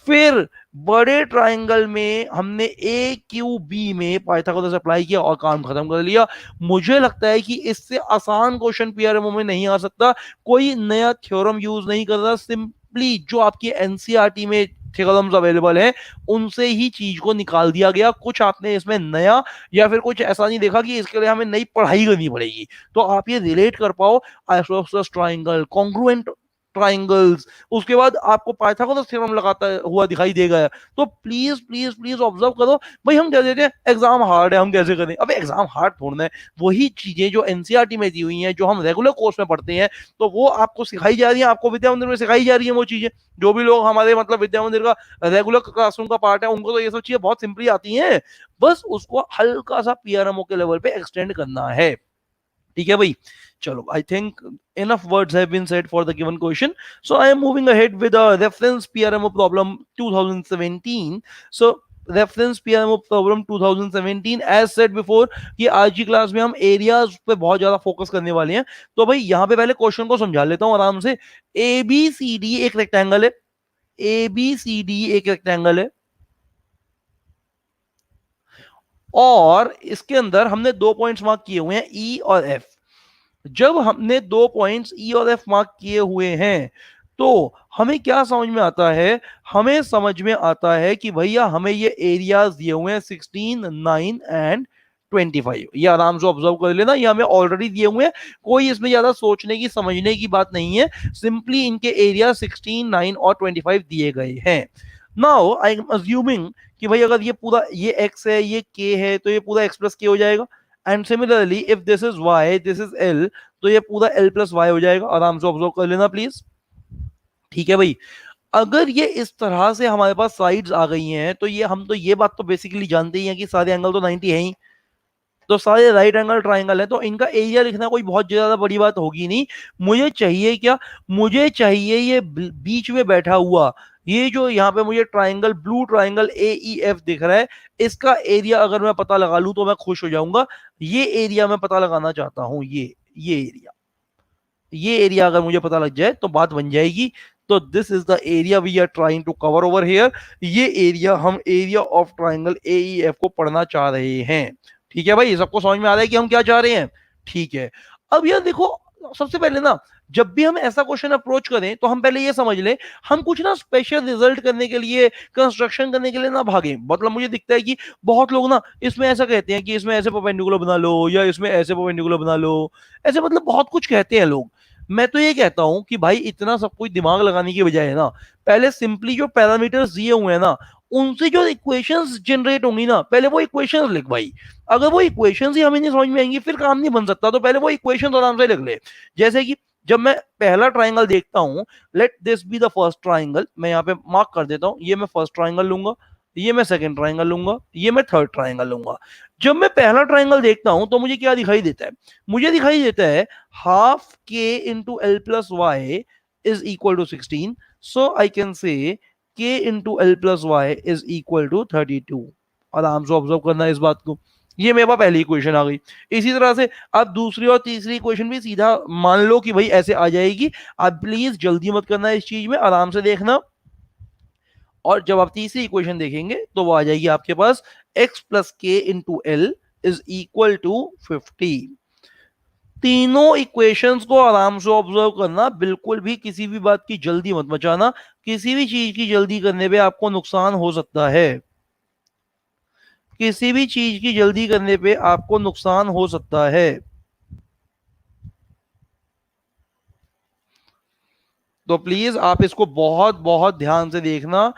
फिर बड़े ट्राइंगल में हमने ए क्यू बी में पाइथागोरस अप्लाई किया और काम खत्म कर लिया। मुझे लगता है कि इससे आसान क्वेश्चन पीआरएमओ में नहीं आ सकता। कोई नया थ्योरम यूज नहीं कर रहा, सिंपली जो आपकी एनसीईआरटी में थ्योरम्स अवेलेबल हैं उनसे ही चीज को निकाल दिया गया। कुछ आपने इसमें नया या फिर कुछ ऐसा नहीं देखा कि इसके लिए हमें नई पढ़ाई करनी पड़ेगी। तो आप ये रिलेट कर पाओ, आइसोसेलेस ट्राइंगल, कॉन्ग्रुएंट ट्राइंगल्स, उसके बाद आपको पाइथागोरस थ्योरम लगाता हुआ दिखाई देगा। तो प्लीज प्लीज प्लीज ऑब्जर्व करो। भाई हम क्या देते हैं, एग्जाम हार्ड है हम कैसे करें? अब एग्जाम हार्ड थोड़ना है, वही चीजें जो एनसीईआरटी में दी हुई हैं, जो हम रेगुलर कोर्स में पढ़ते हैं, तो वो आपको सिखाई जा रही है, आपको विद्या मंदिर में सिखाई जा रही है वो चीजें। जो भी लोग हमारे मतलब विद्या मंदिर का रेगुलर क्लासरूम का पार्ट है, उनको तो ये सब चीजें बहुत सिंपली आती हैं। बस उसको हल्का सा पीआरएमओ के लेवल पे एक्सटेंड करना है, ठीक है भाई। चलो, I think enough words have been said for the given question, so I am moving ahead with a reference PRMO problem 2017. So reference PRMO problem 2017, as said before कि आज की क्लास में हम एरियाज पे बहुत ज्यादा फोकस करने वाले हैं। तो भाई यहाँ पे पहले क्वेश्चन को समझा लेता हूँ आराम से। ए बी सी डी एक रेक्टेंगल है, ए बी सी डी एक रेक्टेंगल है, और इसके अंदर हमने दो पॉइंट्स मार्क किए हुए हैं ई और एफ। जब हमने दो पॉइंट्स ई और एफ मार्क किए हुए हैं, तो हमें क्या समझ में आता है? हमें समझ में आता है कि भैया हमें ये एरियाज दिए हुए हैं 16, 9 एंड 25। ये आराम से ऑब्जर्व कर लेना, ये हमें ऑलरेडी दिए हुए हैं, कोई इसमें ज्यादा सोचने की समझने की बात नहीं है। सिंपली इनके एरिया 16, 9 और 25 दिए गए हैं। नाउ आई एम अज्यूमिंग कि भाई अगर ये पूरा ये x है, ये k है, तो ये पूरा x प्लस k हो जाएगा। And similarly if this is y, this is l, तो ये पूरा l प्लस y हो जाएगा। आराम से ऑब्जर्व कर लेना प्लीज, ठीक है भाई। अगर ये इस तरह से हमारे पास साइड्स आ गई हैं, तो ये हम तो ये बात तो बेसिकली जानते ही हैं कि सारे एंगल तो 90 है ही, तो सारे राइट एंगल ट्राइंगल है, तो इनका एरिया लिखना कोई बहुत ज्यादा बड़ी बात होगी नहीं। मुझे चाहिए क्या? मुझे चाहिए ये बीच में बैठा हुआ, ये जो यहाँ पे मुझे triangle, blue triangle A E F दिख रहा है, इसका एरिया अगर मैं पता लगा लूं तो मैं खुश हो जाऊंगा। ये एरिया मैं पता लगाना चाहता हूं, ये एरिया अगर मुझे पता लग जाए तो बात बन जाएगी। तो this is the area we are trying to cover over here. ये एरिया, हम एरिया ऑफ ट्राइंगल एईएफ को पढ़ना चाह रहे हैं, ठीक है भाई। सबको समझ में आ रहा है कि हम क्या चाह रहे हैं? ठीक है। अब यार देखो, सबसे पहले ना, जब भी हम ऐसा क्वेश्चन अप्रोच करें तो हम पहले ये समझ लें, हम कुछ ना स्पेशल रिजल्ट करने के लिए, कंस्ट्रक्शन करने के लिए ना भागें। मतलब मुझे दिखता है कि बहुत लोग ना इसमें ऐसा कहते हैं कि इसमें ऐसे परपेंडिकुलर बना लो, या इसमें ऐसे परपेंडिकुलर बना लो, ऐसे मतलब बहुत कुछ कहते हैं लोग। मैं तो ये कहता हूं कि भाई इतना सब कुछ दिमाग लगाने की बजाय ना, पहले सिंपली जो पैरामीटर्स दिए हुए हैं ना, उनसे जो इक्वेशंस जनरेट होंगी ना, पहले वो इक्वेशंस लिख भाई। अगर वो इक्वेशंस ही हमें नहीं समझ में आएंगी, फिर काम नहीं बन सकता। तो पहले वो इक्वेशंस आराम से लिख ले। जैसे कि जब मैं पहला ट्राइंगल देखता हूं, let this be the first triangle, मैं यहाँ पे मार्क कर देता हूँ, ये मैं फर्स्ट ट्राइंगल लूंगा, ये मैं सेकंड ट्राइंगल लूंगा, ये मैं थर्ड ट्राइंगल लूंगा। जब मैं पहला ट्राइंगल देखता हूं तो मुझे क्या दिखाई देता है? मुझे दिखाई देता है half k into L plus Y is equal to 16। So I can say k into L plus Y is equal to 32। आराम से ऑब्जर्व करना है इस बात को। ये मेरे पास पहली इक्वेशन आ गई। इसी तरह से आप दूसरी और तीसरी इक्वेशन भी सीधा मान लो कि भाई ऐसे आ जाएगी। आप प्लीज जल्दी मत करना इस चीज में, आराम से देखना। और जब आप तीसरी इक्वेशन देखेंगे तो वो आ जाएगी आपके पास x plus k into L is equal to 50. तीनों इक्वेशंस को आराम से ऑब्जर्व करना, बिल्कुल भी किसी भी बात की जल्दी मत मचाना। किसी भी चीज की जल्दी करने पे आपको नुकसान हो सकता है, किसी भी चीज की जल्दी करने पे आपको नुकसान हो सकता है। तो प्लीज आप इसको बहुत बहुत ध्यान से देखना।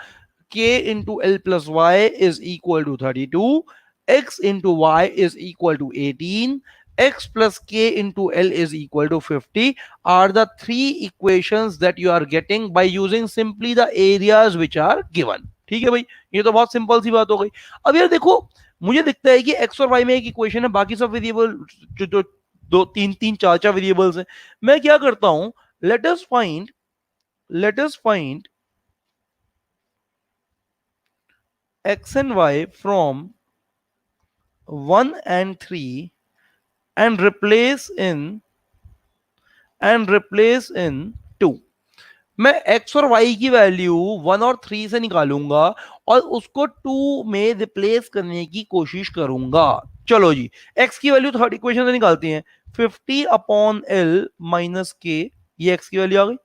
k into L plus y is equal to 32, x into y is equal to 18, x plus k into L is equal to 50 are the three equations that you are getting by using simply the areas which are given. ठीक है भाई, ये तो बहुत simple सी बात हो गई। अब यार देखो, मुझे दिखता है कि x और y में एक इक्वेशन है, बाकी सब वेरिएबल जो जो दो तीन तीन चार चार वेरिएबल्स हैं। मैं क्या करता हूं, let us find x and y from 1 and 3 and replace in 2। मैं x और y की वैल्यू 1 और 3 से निकालूंगा और उसको 2 में रिप्लेस करने की कोशिश करूंगा। चलो जी, x की वैल्यू थर्ड इक्वेशन से निकालते हैं। 50 अपॉन एल माइनस के, ये x की वैल्यू आ गई,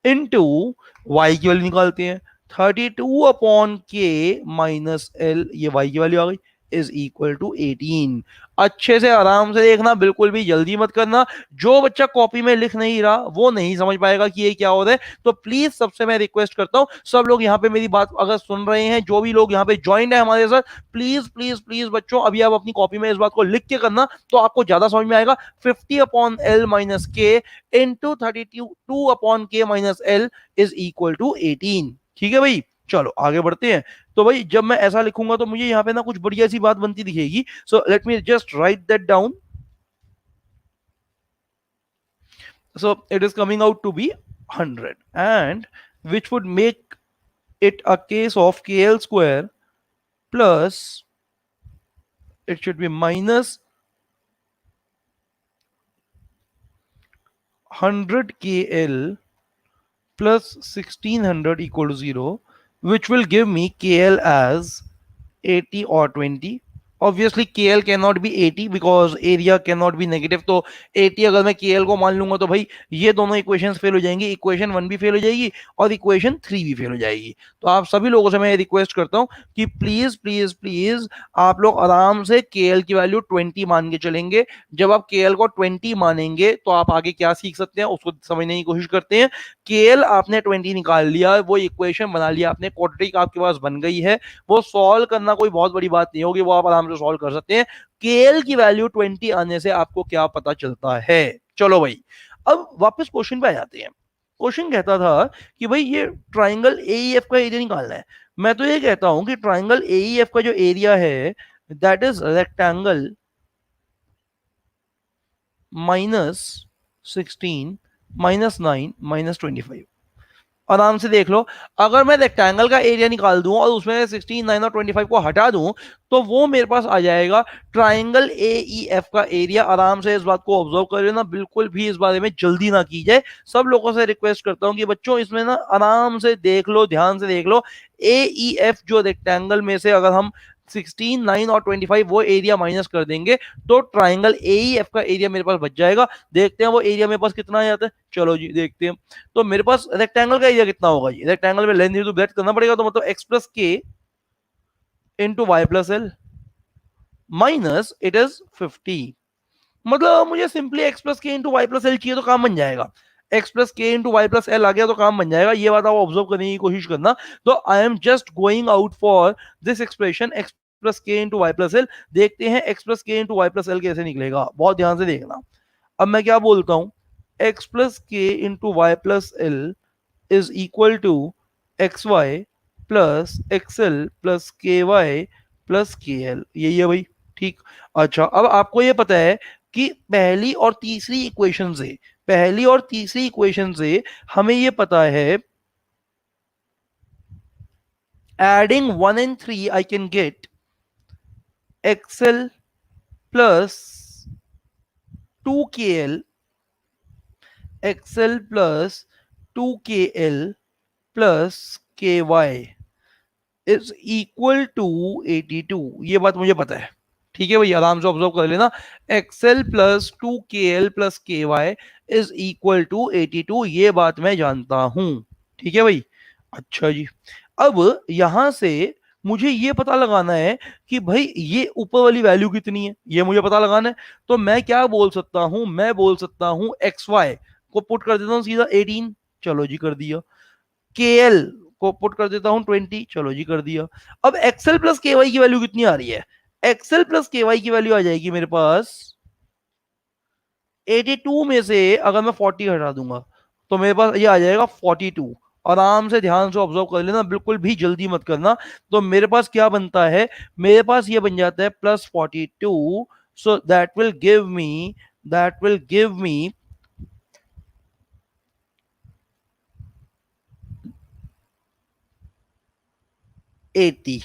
इनटू y की वैल्यू निकालते हैं। 32 अपॉन के माइनस एल, ये y की वैल्यू आ गई, इज इक्वल टू 18। अच्छे से आराम से देखना, बिल्कुल भी जल्दी मत करना। जो बच्चा कॉपी में लिख नहीं रहा वो नहीं समझ पाएगा कि ये क्या हो रहा है। तो प्लीज सबसे मैं रिक्वेस्ट करता हूं, सब लोग यहाँ पे मेरी बात अगर सुन रहे हैं, जो भी लोग यहाँ पे ज्वाइन है हमारे साथ, प्लीज प्लीज प्लीज बच्चों, अभी आप अपनी कॉपी में इस बात को लिख के करना, तो आपको ज्यादा समझ में आएगा। 50 upon L minus K into 32 upon K minus L is equal to 18। ठीक है भाई, चलो आगे बढ़ते हैं। तो भाई जब मैं ऐसा लिखूंगा तो मुझे यहाँ पे ना कुछ बढ़िया सी बात बनती दिखेगी। So let me just right that down. So it is coming out to be 100, and which would make it a case of kl square plus, it should be minus 100 kl plus 1600 equal to 0, which will give me kl as 80 or 20। Obviously KL can not be 80 because area can not be negative. तो 80 अगर मैं KL को मान लूंगा तो भाई ये दोनों इक्वेशंस फेल हो जाएंगी, इक्वेशन 1 भी फेल हो जाएगी और इक्वेशन 3 भी फेल हो जाएगी। तो आप सभी लोगों से मैं रिक्वेस्ट करता हूं कि प्लीज प्लीज प्लीज आप लोग आराम से KL की वैल्यू 20 मान के चलेंगे। जब आप KL को 20 मानेंगे तो आप आगे क्या सीख सकते हैं उसको समझने की कोशिश करते हैं। KL आपने 20 निकाल लिया, वो इक्वेशन बना लिया आपने, क्वाड्रेटिक आपके पास बन गई है, वो सॉल्व करना कोई बहुत बड़ी बात नहीं होगी, वो आप आराम से सॉल्व कर सकते हैं। केएल की वैल्यू 20 आने से आपको क्या पता चलता है। चलो भाई, अब वापस क्वेश्चन पे आ जाते हैं। क्वेश्चन कहता था कि भाई ये ट्राइंगल एईएफ का एरिया निकालना है। मैं तो ये कहता हूं कि ट्राइंगल एईएफ का जो एरिया है दैट इज रेक्टेंगल -16 -9 -25। आराम से देख लो, अगर मैं रेक्टेंगल का एरिया निकाल दूं और उसमें 16, 9 और 25 को हटा दूं तो वो मेरे पास आ जाएगा ट्राइंगल एईएफ का एरिया। आराम से इस बात को ऑब्जर्व कर लेना, बिल्कुल भी इस बारे में जल्दी ना की जाए। सब लोगों से रिक्वेस्ट करता हूं कि बच्चों इसमें ना आराम से देख लो, ध्यान से देख लो। एईएफ जो रेक्टेंगल में से अगर हम 16, 9 और 25 वो एरिया माइनस कर देंगे तो ट्राइंगल एईएफ का एरिया मेरे पास बच जाएगा। देखते हैं वो एरिया मेरे पास कितना आ जाता है। चलो जी देखते हैं। तो मेरे पास रेक्टेंगल का एरिया कितना होगा जी, रेक्टेंगल में लेंथ इंटू ब्रेड्थ करना पड़ेगा, तो मतलब x plus K into Y plus L minus it is 50। मतलब मुझे simply x plus K into Y plus L चाहिए तो काम बन जाएगा। x plus K into Y plus L आ गया तो काम बन जाएगा। ये बात आप ऑब्जर्व करने की कोशिश करना। तो I am just going out for this expression x plus K into Y plus L. देखते हैं x plus K into Y plus L कैसे निकलेगा, बहुत ध्यान से देखना। अब मैं क्या बोलता हूं, x plus K into Y plus L is equal to xy plus xl plus ky plus kl। यही है भाई, ठीक। अच्छा, अब आपको ये पता है कि पहली और तीसरी इक्वेशन से हमें ये पता है adding 1 and 3 I can get xl plus 2kl, xl plus 2kl plus ky। Is equal to 82, ये बात मुझे पता है। ठीक है भाई, आराम से ऑब्जर्व कर लेना। XL plus 2KL plus KY is equal to 82, ये बात मैं जानता हूं। ठीक है भाई। अच्छा जी, अब यहां से मुझे ये पता लगाना है कि भाई ये ऊपर वाली वैल्यू कितनी है, ये मुझे पता लगाना है। तो मैं क्या बोल सकता हूं, मैं बोल सकता हूं XY को पुट कर देता हूं सीधा 18, चलो जी कर दिया। KL को पुट कर देता हूं 20, चलो जी कर दिया। अब एक्सएल प्लस KY की वैल्यू कितनी आ रही है, एक्सएल प्लस KY की वैल्यू आ जाएगी मेरे पास 82 में से अगर मैं 40 हटा दूंगा तो मेरे पास ये आ जाएगा 42। आराम से ध्यान से ऑब्जर्व कर लेना, बिल्कुल भी जल्दी मत करना। तो मेरे पास क्या बनता है, मेरे पास ये बन जाता है +42। So that will give me 80।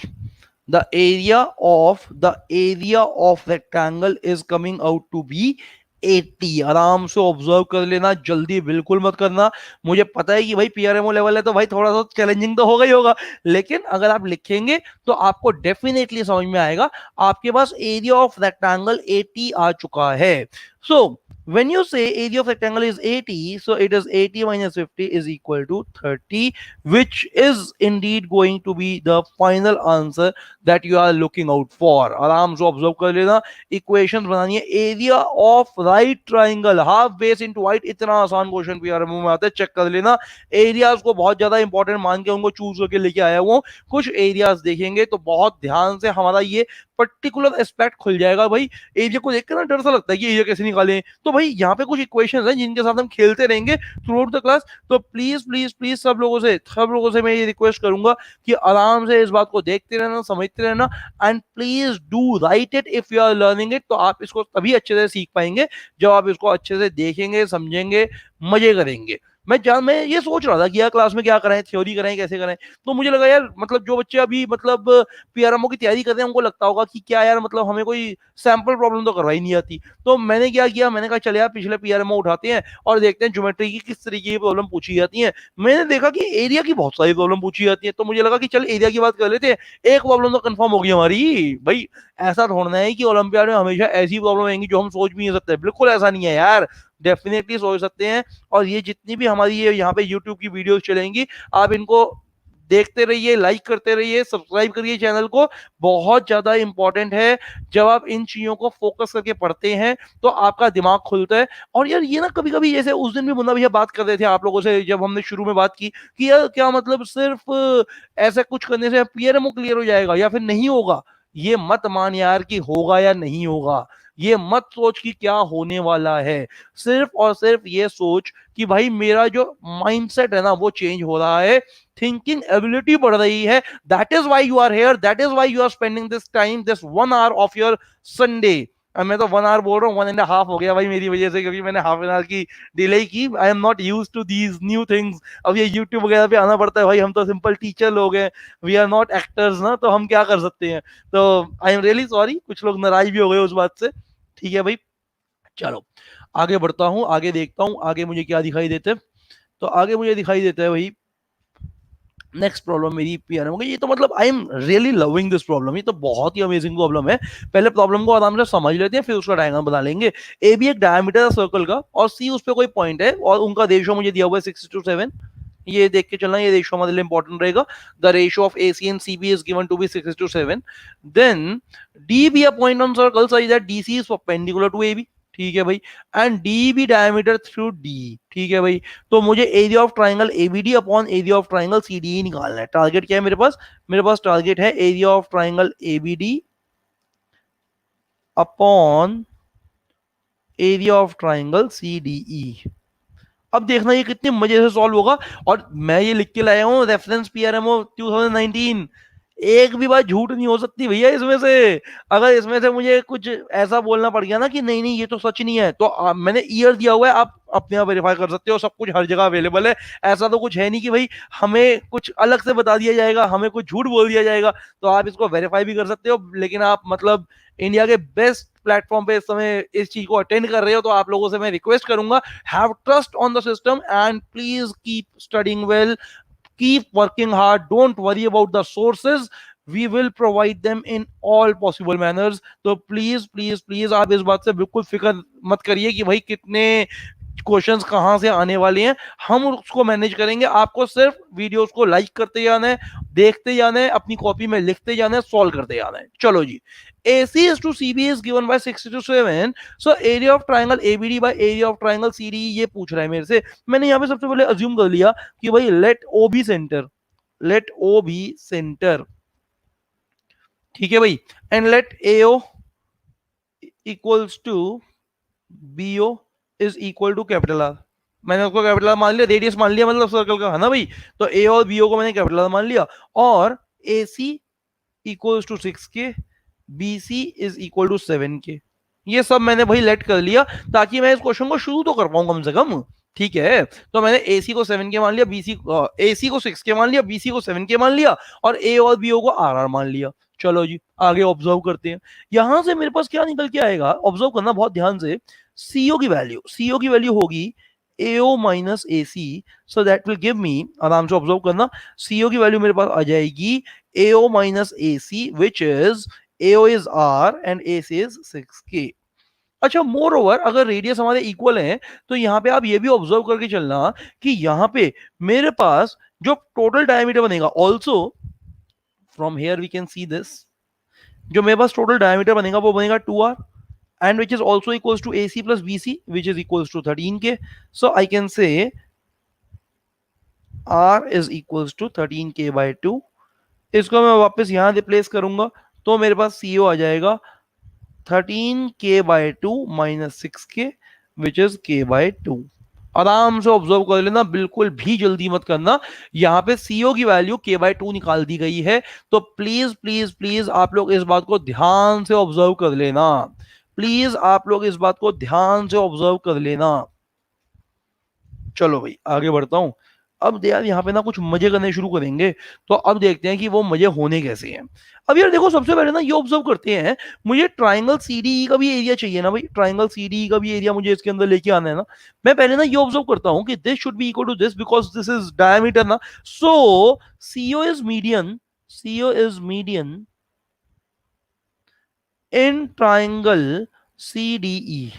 The area of rectangle is coming out to be 80। आराम से ऑब्जर्व कर लेना, जल्दी बिल्कुल मत करना। मुझे पता है कि भाई PRMO लेवल है तो भाई थोड़ा सा चैलेंजिंग तो होगा ही होगा, लेकिन अगर आप लिखेंगे तो आपको डेफिनेटली समझ में आएगा। आपके पास एरिया ऑफ रेक्टेंगल 80 आ चुका है। सो when you say area of rectangle is 80, so it is 80 minus 50 is equal to 30, which is indeed going to be the final answer that you are looking out for। आराम से observe कर लेना, equation बनानी है। Area of right triangle half base into height, इतना आसान question PRMO में आता है, चेक कर लेना। एरियाज को बहुत ज्यादा इंपॉर्टेंट मान के उनको चूज करके लेके आया हूं। कुछ एरियाज देखेंगे तो बहुत ध्यान से हमारा ये पर्टिकुलर एस्पेक्ट खुल जाएगा। भाई एरिया को देखकर ना डर सा लगता है कि एरिया कैसे निकालें, तो भाई यहाँ पे कुछ इक्वेशंस हैं जिनके साथ हम खेलते रहेंगे थ्रू आउट द क्लास। तो प्लीज प्लीज प्लीज सब लोगों से मैं ये रिक्वेस्ट करूंगा कि आराम से इस बात को देखते रहना, समझते रहना, and please do write it if you are learning it. तो आप इसको तभी अच्छे से सीख पाएंगे जब आप इसको अच्छे से देखेंगे, समझेंगे, मजे करेंगे। मैं ये सोच रहा था कि यार क्लास में क्या कराएं, थ्योरी कराएं, कैसे कराएं। तो मुझे लगा यार मतलब जो बच्चे अभी मतलब PRMO की तैयारी कर रहे हैं उनको लगता होगा कि क्या यार मतलब हमें कोई सैंपल प्रॉब्लम तो करवाई नहीं आती। तो मैंने क्या किया, मैंने कहा चले यार पिछले PRMO उठाते हैं और देखते हैं ज्योमेट्री की किस तरीके की प्रॉब्लम पूछी जाती है। मैंने देखा कि एरिया की बहुत सारी प्रॉब्लम पूछी जाती है, तो मुझे लगा कि चल एरिया की बात कर लेते हैं। एक प्रॉब्लम तो कंफर्म होगी हमारी भाई। ऐसा थोड़ना है कि ओलंपियाड में हमेशा ऐसी प्रॉब्लम आएंगी जो हम सोच भी नहीं सकते, बिल्कुल ऐसा नहीं है यार, डेफिनेटली सोच सकते हैं। और ये जितनी भी हमारी ये यहाँ पे यूट्यूब की वीडियोस चलेंगी, आप इनको देखते रहिए, लाइक करते रहिए, सब्सक्राइब करिए चैनल को। बहुत ज्यादा इंपॉर्टेंट है, जब आप इन चीजों को फोकस करके पढ़ते हैं तो आपका दिमाग खुलता है। और यार ये ना कभी कभी, जैसे उस दिन भी मुन्ना भैया बात कर रहे थे आप लोगों से जब हमने शुरू में बात की कि यार क्या मतलब सिर्फ ऐसा कुछ करने से PRMO क्लियर हो जाएगा या फिर नहीं होगा। ये मत मान यार कि होगा या नहीं होगा, ये मत सोच कि क्या होने वाला है। सिर्फ और सिर्फ ये सोच कि भाई मेरा जो माइंडसेट है ना वो चेंज हो रहा है, थिंकिंग एबिलिटी बढ़ रही है। That is why you are here, that is why you are spending this time, this 1 hour of your Sunday. अब मैं तो 1 hour बोल रहा हूँ, 1.5 हो गया भाई मेरी वजह से, क्योंकि मैंने हाफ एन आवर की डिले की। I am not use to these new things. अब ये यूट्यूब वगैरह पे आना पड़ता है भाई, हम तो सिंपल टीचर लोग हैं, वी आर नॉट एक्टर्स ना, तो हम क्या कर सकते हैं। तो आई एम रियली सॉरी, कुछ लोग नाराज भी हो गए उस बात से। ठीक है भाई, चलो आगे बढ़ता हूँ, आगे देखता हूँ आगे मुझे क्या दिखाई देते हैं। तो आगे मुझे दिखाई देता है भाई नेक्स्ट प्रॉब्लम मेरी PRMO की। ये तो मतलब I am really loving this problem, ये तो बहुत ही अमेजिंग प्रॉब्लम है। पहले प्रॉब्लम को आराम से समझ लेते हैं, फिर उसका डायग्राम बना लेंगे। ए बी एक डायमीटर है सर्कल का, और सी उस पर कोई पॉइंट है, और उनका रेशियो मुझे दिया हुआ है 6:7। ये देख के चलना, ये रेशियो हमारे लिए इंपॉर्टेंट रहेगा। The ratio of AC and CB is given to be 6:7। Then D be a point on circle such that DC is perpendicular to AB। ठीक है भाई, and D be diameter through D। ठीक है भाई, तो मुझे area of triangle ABD upon area of triangle CDE निकालना है। टारगेट क्या है मेरे पास, मेरे पास टारगेट है area of triangle ABD upon area of triangle CDE। अब देखना ये कितने मजे से सॉल्व होगा। और मैं ये लिख के लाया हूँ रेफरेंस PRMO 2019। एक भी बात झूठ नहीं हो सकती भैया इसमें से। अगर इसमें से मुझे कुछ ऐसा बोलना पड़ गया ना कि नहीं नहीं ये तो सच नहीं है, तो मैंने ईयर दिया हुआ है, आप अपने आप वेरीफाई कर सकते हो, सब कुछ हर जगह अवेलेबल है। ऐसा तो कुछ है नहीं कि भाई हमें कुछ अलग से बता दिया जाएगा, हमें कुछ झूठ बोल दिया जाएगा। तो आप इसको वेरीफाई भी कर सकते हो, लेकिन आप मतलब इंडिया के बेस्ट प्लेटफॉर्म पे इस समय इस चीज को अटेंड कर रहे हो, तो आप लोगों से मैं रिक्वेस्ट करूंगा, have trust on the system and please keep studying well. Keep working hard, don't worry about the sources, we will provide them in all possible manners. तो प्लीज प्लीज प्लीज आप इस बात से बिल्कुल फिक्र मत करिए कि भाई कितने क्वेश्चंस कहां से आने वाले हैं, हम उसको मैनेज करेंगे। आपको सिर्फ वीडियोस को लाइक करते जाना है, देखते जाना है, अपनी कॉपी में लिखते जाना है, सॉल्व करते जाना है। चलो जी, AC is to CB is given by 6 to 7, so area of triangle ABD by area of triangle CDE ये पूछ रहा है मेरे से। मैंने यहाँ पे सबसे पहले अज्यूम कर लिया कि भाई let O be center, let O be center, ठीक है भाई, and let AO equals to BO is equal to capital R. मैंने उसको कैपिटल आर मान लिया, रेडियस मान लिया मतलब सर्कल का, है ना भाई। तो ए और बीओ को मैंने कैपिटल आर मान लिया, और A C equals to 6K, B C is equal to 7K। ये सब मैंने भाई लेट कर लिया ताकि मैं इस क्वेश्चन को शुरू तो कर पाऊं कम से कम, ठीक है। तो मैंने ए सी को 7K मान लिया, बीसी ए सी को 6K मान लिया, बीसी को 7K मान लिया, और ए और बीओ को आर आर मान लिया। चलो जी आगे ऑब्जर्व करते हैं, यहां से मेरे पास क्या निकल के आएगा, ऑब्जर्व करना बहुत ध्यान से। सीओ की वैल्यू होगी AO minus AC, so that will give me, आराम से ऑब्जर्व करना, सीओ की वैल्यू मेरे पास आ जाएगी AO minus AC, which is AO is R and AC is 6K। अच्छा, मोर ओवर अगर रेडियस हमारे इक्वल हैं तो यहाँ पे आप ये भी ऑब्जर्व करके चलना कि यहाँ पे मेरे पास जो टोटल डायमीटर बनेगा, also from here we can see this, जो मेरे पास टोटल डायमीटर बनेगा वो बनेगा 2R, and which is also equals to AC plus BC, which is equals to 13K. So I can say R is equals to 13K by 2। इसको मैं वापस यहां replace करूंगा तो मेरे पास CO आ जाएगा 13K by 2 minus 6K, which is K by 2। आराम से ऑब्जर्व कर लेना, बिल्कुल भी जल्दी मत करना। यहाँ पे CO की वैल्यू K by 2 निकाल दी गई है, तो प्लीज प्लीज प्लीज आप लोग इस बात को ध्यान से ऑब्जर्व कर लेना, प्लीज आप लोग इस बात को ध्यान से ऑब्जर्व कर लेना। चलो भाई आगे बढ़ता हूं। अब यार यहाँ पे ना कुछ मजे करने शुरू करेंगे, तो अब देखते हैं कि वो मजे होने कैसे हैं। अब यार देखो, सबसे पहले ना ये ऑब्जर्व करते हैं, मुझे ट्राइंगल सीडीई का भी एरिया चाहिए ना भाई, ट्राइंगल सीडीई का भी एरिया मुझे इसके अंदर लेके आना है ना। मैं पहले ना ये ऑब्जर्व करता हूँ कि this should be equal to this because this is diameter ना। So CO is median, CO is median in triangle CDE.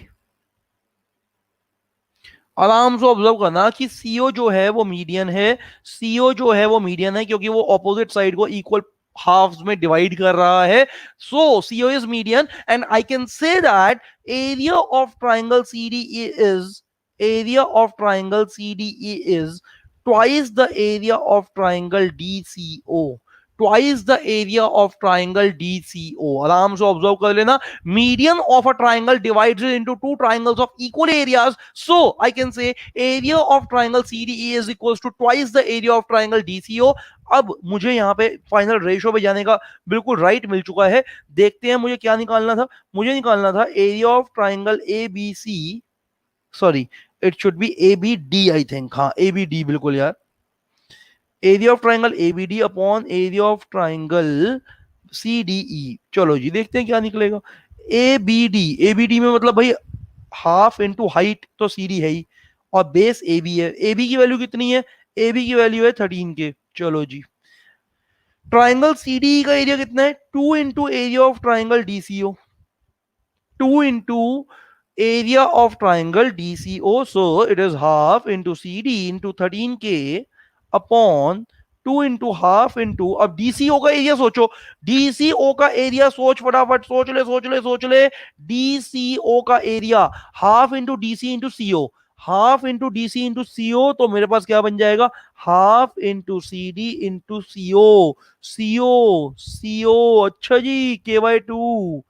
आराम से ऑब्जर्व करना कि सीओ जो है वो मीडियन है, सीओ जो है वो मीडियन है क्योंकि वो ऑपोजिट साइड को इक्वल हाफ्स में डिवाइड कर रहा है। So CO is median and I can say that area of triangle CDE is, area of triangle CDE is twice the area of triangle DCO, twice the area of triangle DCO. आराम से observe कर लेना, median of a triangle divided into two triangles of equal areas, so I can say area of triangle CDE is equals to twice the area of triangle DCO. अब मुझे यहाँ पे final ratio पे जाने का बिल्कुल राइट मिल चुका है। देखते हैं मुझे क्या निकालना था, मुझे निकालना था area of triangle A B C, sorry it should be A B D, I think, हाँ ए बी डी बिल्कुल यार, area of triangle ABD upon area of triangle CDE. चलो जी देखते हैं क्या निकलेगा। एबीडी, एबीडी में मतलब भाई हाफ इंटू हाइट, तो सीडी है ही, और बेस एबी है। एबी की वैल्यू कितनी है, एबी की वैल्यू है 13K। चलो जी, ट्राइंगल सीडीई का एरिया कितना है, 2 into area of triangle DCO, 2 into area of triangle DCO, so it is half into CD into 13K upon 2 into half into, अब डीसीओ का एरिया सोचो, डीसीओ का एरिया सोच, फटाफट सोच ले सोच ले सोच ले, डीसीओ का area half into DC into CO, half into DC into CO, तो मेरे पास क्या बन जाएगा, half into CD into CO, CO CO. अच्छा जी, के बाय 2।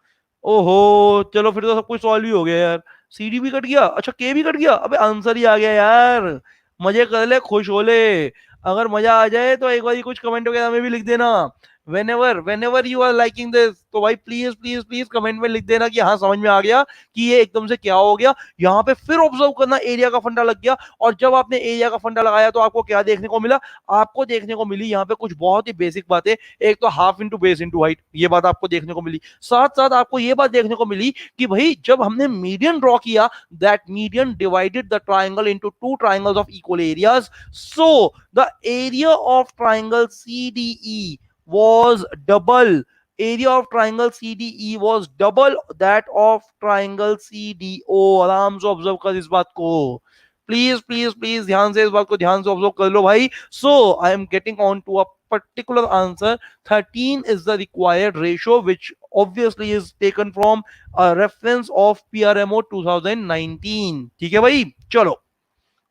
ओहो चलो फिर तो सब कुछ सॉल्व ही हो गया यार, सीडी भी कट गया, अच्छा के भी कट गया, अबे आंसर ही आ गया यार। मजे कर ले, खुश हो ले, अगर मजा आ जाए तो एक बार कुछ कमेंट वगैरह में भी लिख देना, whenever you are liking this, तो भाई प्लीज प्लीज प्लीज कमेंट में लिख देना कि हाँ समझ में आ गया कि ये एकदम से क्या हो गया। यहाँ पे फिर ऑब्जर्व करना, एरिया का फंडा लग गया, और जब आपने एरिया का फंडा लगाया तो आपको क्या देखने को मिला, आपको देखने को मिली यहाँ पे कुछ बहुत ही बेसिक बातें। एक तो half into base into height, ये बात आपको देखने को मिली, साथ साथ आपको ये बात देखने को मिली कि भाई जब हमने मीडियन ड्रॉ किया, that median divided the triangle into two triangles of equal areas, so the area of triangle CDE was double. Area of triangle CDE was double that of triangle CDO. आराम से observe कर इस बात को, please please please ध्यान से इस बात को ध्यान से ऑब्जर्व कर लो भाई. So I am getting on to a particular answer. 13 is the required ratio, which obviously is taken from a reference of PRMO 2019. ठीक है भाई, चलो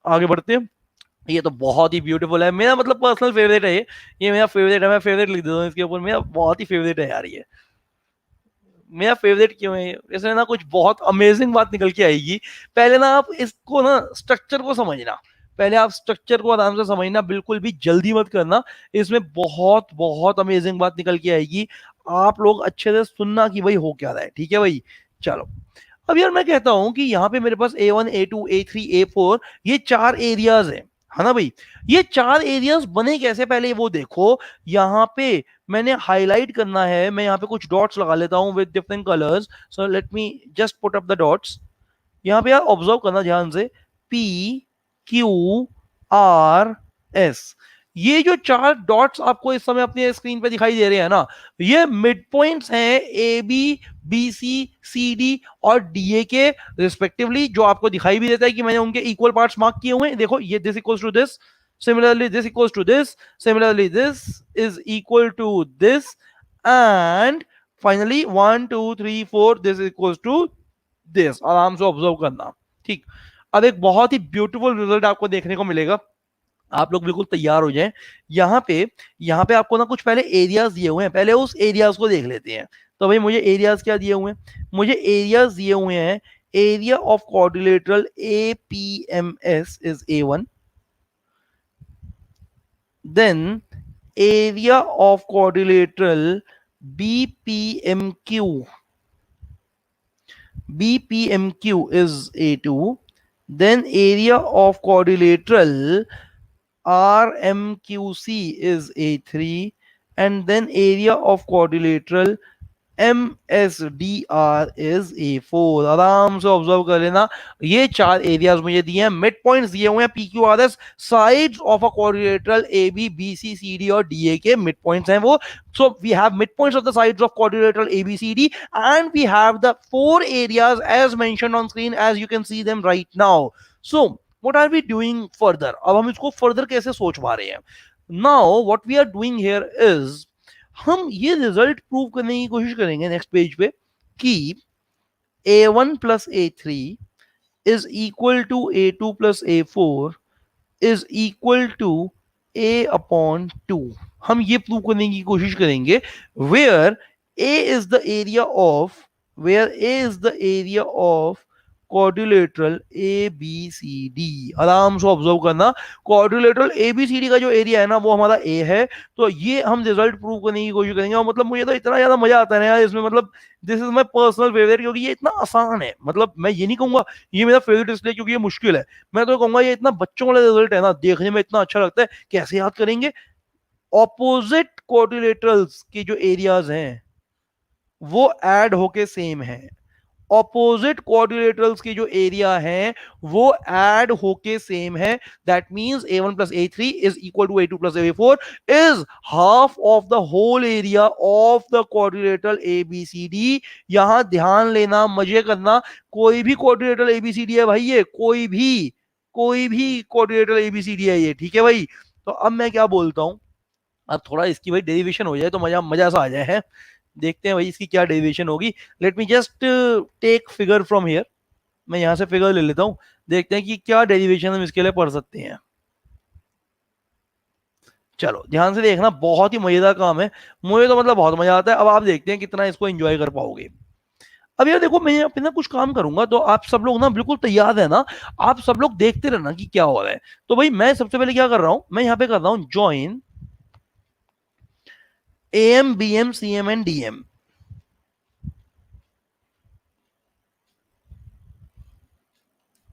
आगे बढ़ते हैं. ये तो बहुत ही ब्यूटीफुल है, मेरा मतलब पर्सनल फेवरेट है ये मेरा फेवरेट है, मैं फेवरेट लिख देता हूँ इसके ऊपर, मेरा बहुत ही फेवरेट है यार ये. मेरा फेवरेट क्यों है इसमें ना कुछ बहुत अमेजिंग बात निकल के आएगी. पहले ना आप इसको ना स्ट्रक्चर को समझना, पहले आप स्ट्रक्चर को आराम से समझना, बिल्कुल भी जल्दी मत करना. इसमें बहुत बहुत अमेजिंग बात निकल के आएगी. आप लोग अच्छे से सुनना कि भाई हो क्या रहा है. ठीक है भाई, चलो. अब यार मैं कहता हूं कि यहाँ पे मेरे पास A1 A2 A3 A4 ये 4 एरियाज है ना भाई. ये 4 एरियाज बने कैसे, पहले वो देखो. यहाँ पे मैंने हाईलाइट करना है, मैं यहाँ पे कुछ डॉट्स लगा लेता हूँ with different colours. So let me just put up the dots. यहाँ पे यार ऑब्जर्व करना ध्यान से, P Q R S. ये जो 4 डॉट्स आपको इस समय अपनी स्क्रीन पे दिखाई दे रहे हैं ना, ये मिड पॉइंट्स हैं A B C C D और डी ए के रिस्पेक्टिवली, जो आपको दिखाई भी देता है कि मैंने उनके इक्वल पार्ट्स मार्क किए हुए हैं. देखो ये this equals to this, similarly this equals to this, similarly this is equal to this, and finally 1 2 3 4 this equals to this. आराम से ऑब्जर्व करना. ठीक, अब एक बहुत ही ब्यूटीफुल रिजल्ट आपको देखने को मिलेगा. आप लोग बिल्कुल तैयार हो जाएं. यहाँ पे आपको ना कुछ पहले एरियाज दिए हुए हैं, पहले उस एरियाज को देख लेते हैं. तो भाई मुझे एरियाज क्या दिए हुए हैं, मुझे एरियाज दिए हुए हैं. Area of quadrilateral APMS is A1, then area of quadrilateral BPMQ is A2, then area of quadrilateral RMQC is A3, and then area of quadrilateral MSDR is A4. आराम से ऑब्जर्व कर लेना. ये 4 एरियाज मुझे दिए हैं, मिड पॉइंट्स दिए हुए हैं PQRS, sides of a quadrilateral AB BC CD और DA के मिड पॉइंट्स हैं वो. So we have midpoints of the sides of quadrilateral ABCD, and we have the 4 areas as mentioned on screen, as you can see them right now. So what are we doing further? अब हम इसको further कैसे सोच पा रहे हैं? Now what we are doing here is हम ये रिजल्ट प्रूव करने की कोशिश करेंगे नेक्स्ट पेज पे कि A1 plus A3 is equal to A2 plus A4 is equal to A upon 2. हम ये प्रूव करने की कोशिश करेंगे where A is the area of quadrilateral ABCD. आराम से ऑब्जर्व करना, क्वाड्रिलेटरल ABCD का जो एरिया है ना वो हमारा A है. तो ये हम रिजल्ट प्रूव करने की कोशिश करेंगे. और मतलब मुझे तो इतना ज्यादा मजा आता है ना यार इसमें, मतलब this is my personal favourite, क्योंकि ये इतना आसान है. मतलब मैं ये नहीं कहूंगा ये मेरा फेवरेट इसलिए क्योंकि ये मुश्किल है, मैं तो कहूंगा ये इतना बच्चों वाला रिजल्ट है ना, देखने में इतना अच्छा लगता है. कैसे याद करेंगे? ऑपोजिट क्वाड्रिलेटरल्स के जो एरियाज हैं वो ऐड होके सेम है. ऑपोजिट क्वाड्रिलेटरल्स की जो एरिया है वो ऐड होके सेम है. That means A1 plus A3 is equal to A2 plus A4 is half of the whole area of the quadrilateral ABCD. यहां ध्यान लेना, मजे करना, कोई भी क्वाड्रिलेटरल ABCD है भाई, ये कोई भी क्वाड्रिलेटरल ABCD है ये. ठीक है भाई, तो अब मैं क्या बोलता हूं, अब थोड़ा इसकी भाई डेरिवेशन हो जाए तो मजा सा आ जाए है. देखते हैं भाई इसकी क्या डेरिवेशन होगी. Let me just take figure from here. मैं यहां से फिगर ले लेता हूं, देखते हैं कि क्या डेरिवेशन हम इसके लिए पढ़ सकते हैं. चलो ध्यान से देखना, बहुत ही मजेदार काम है, मुझे तो मतलब बहुत मजा आता है. अब आप देखते हैं कितना इसको एंजॉय कर पाओगे. अब यार देखो, मैं यहाँ पे ना कुछ काम करूंगा तो आप सब लोग ना बिल्कुल तैयार है ना, आप सब लोग देखते रहना कि क्या हो रहा है. तो भाई मैं सबसे पहले क्या कर रहा हूं, मैं यहाँ पे कर रहा हूं join AM BM CM and DM.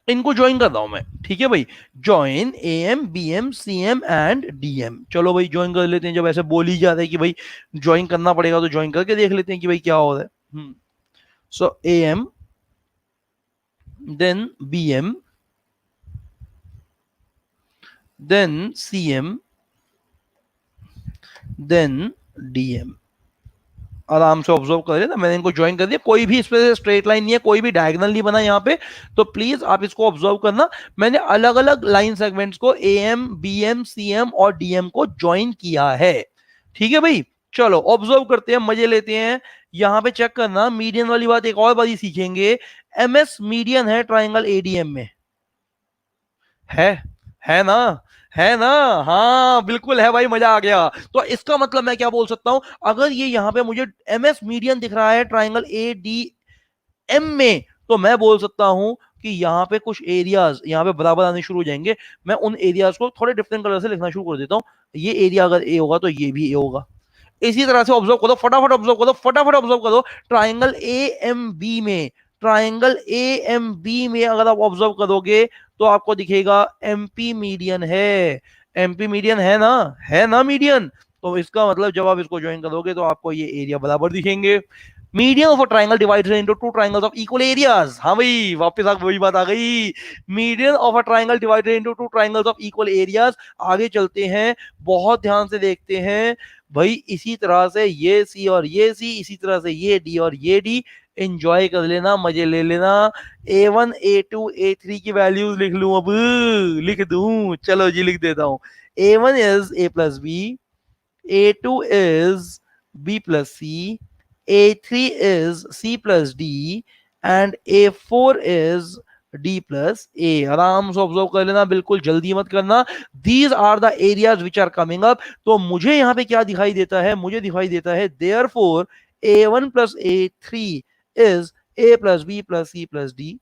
इनको ज्वाइन कर रहा हूं मैं. ठीक है भाई, join AM BM CM and DM. चलो भाई ज्वाइन कर लेते हैं, जब ऐसे बोल ही जाता है कि भाई ज्वाइन करना पड़ेगा तो ज्वाइन करके देख लेते हैं कि भाई क्या हो रहा है. So AM then BM then CM then DM. आराम से ऑब्जर्व करिए ना, मैंने इनको ज्वाइन कर दिया, कोई भी इस पे स्ट्रेट लाइन नहीं है, कोई भी डायगोनल नहीं बना यहाँ पे, तो प्लीज आप इसको ऑब्जर्व करना। मैंने अलग अलग लाइन सेगमेंट्स को एएम बीएम सीएम और डीएम को ज्वाइन किया है। ठीक है भाई, चलो ऑब्जर्व करते हैं, मजे लेते हैं। यहाँ पे चेक करना, मीडियन वाली बात एक और बात ही सीखेंगे। एमएस मीडियन है ट्राइंगल एडीएम में, है है ना, है ना। हाँ बिल्कुल है भाई, मजा आ गया। तो इसका मतलब मैं क्या बोल सकता हूं, अगर ये यहाँ पे मुझे एमएस मीडियन दिख रहा है ट्राइंगल ए डी एम में, तो मैं बोल सकता हूं कि यहाँ पे कुछ एरियाज यहाँ पे बराबर आने शुरू हो जाएंगे। मैं उन एरियाज को थोड़े डिफरेंट कलर से लिखना शुरू कर देता हूँ। ये एरिया अगर ए होगा तो ये भी ए होगा। इसी तरह से ऑब्जर्व करो, फटाफट ऑब्जर्व करो, फटाफट ऑब्जर्व करो। ट्राइंगल ए एम बी में, ट्राइंगल ए एम बी में अगर आप ऑब्जर्व करोगे तो आपको दिखेगा एमपी मीडियन है। एमपी मीडियन है ना मीडियन। तो इसका मतलब जब आप इसको ज्वाइन करोगे तो आपको ये एरिया बराबर दिखेंगे। Median of a triangle divided into two triangles of equal areas. हाँ भाई, वापस आ वही बात आ गई। Median of a triangle divided into two triangles of equal areas. आगे चलते हैं, बहुत ध्यान से देखते हैं भाई। इसी तरह से ये सी और ये सी, इसी तरह से ये डी और ये डी। एंजॉय कर लेना, मजे ले लेना। A1 A2 A3 की वैल्यूज लिख लूं अब, लिख दूं, चलो जी लिख देता हूं। A1 is A plus B, A2 is B plus C, A3 is C plus D, and A4 is D plus A। आराम से ऑब्जर्व कर लेना, बिल्कुल जल्दी मत करना। These are the areas which are coming up. तो मुझे यहाँ पे क्या दिखाई देता है, मुझे दिखाई देता है there four A1 plus A3 is A plus B plus C plus D.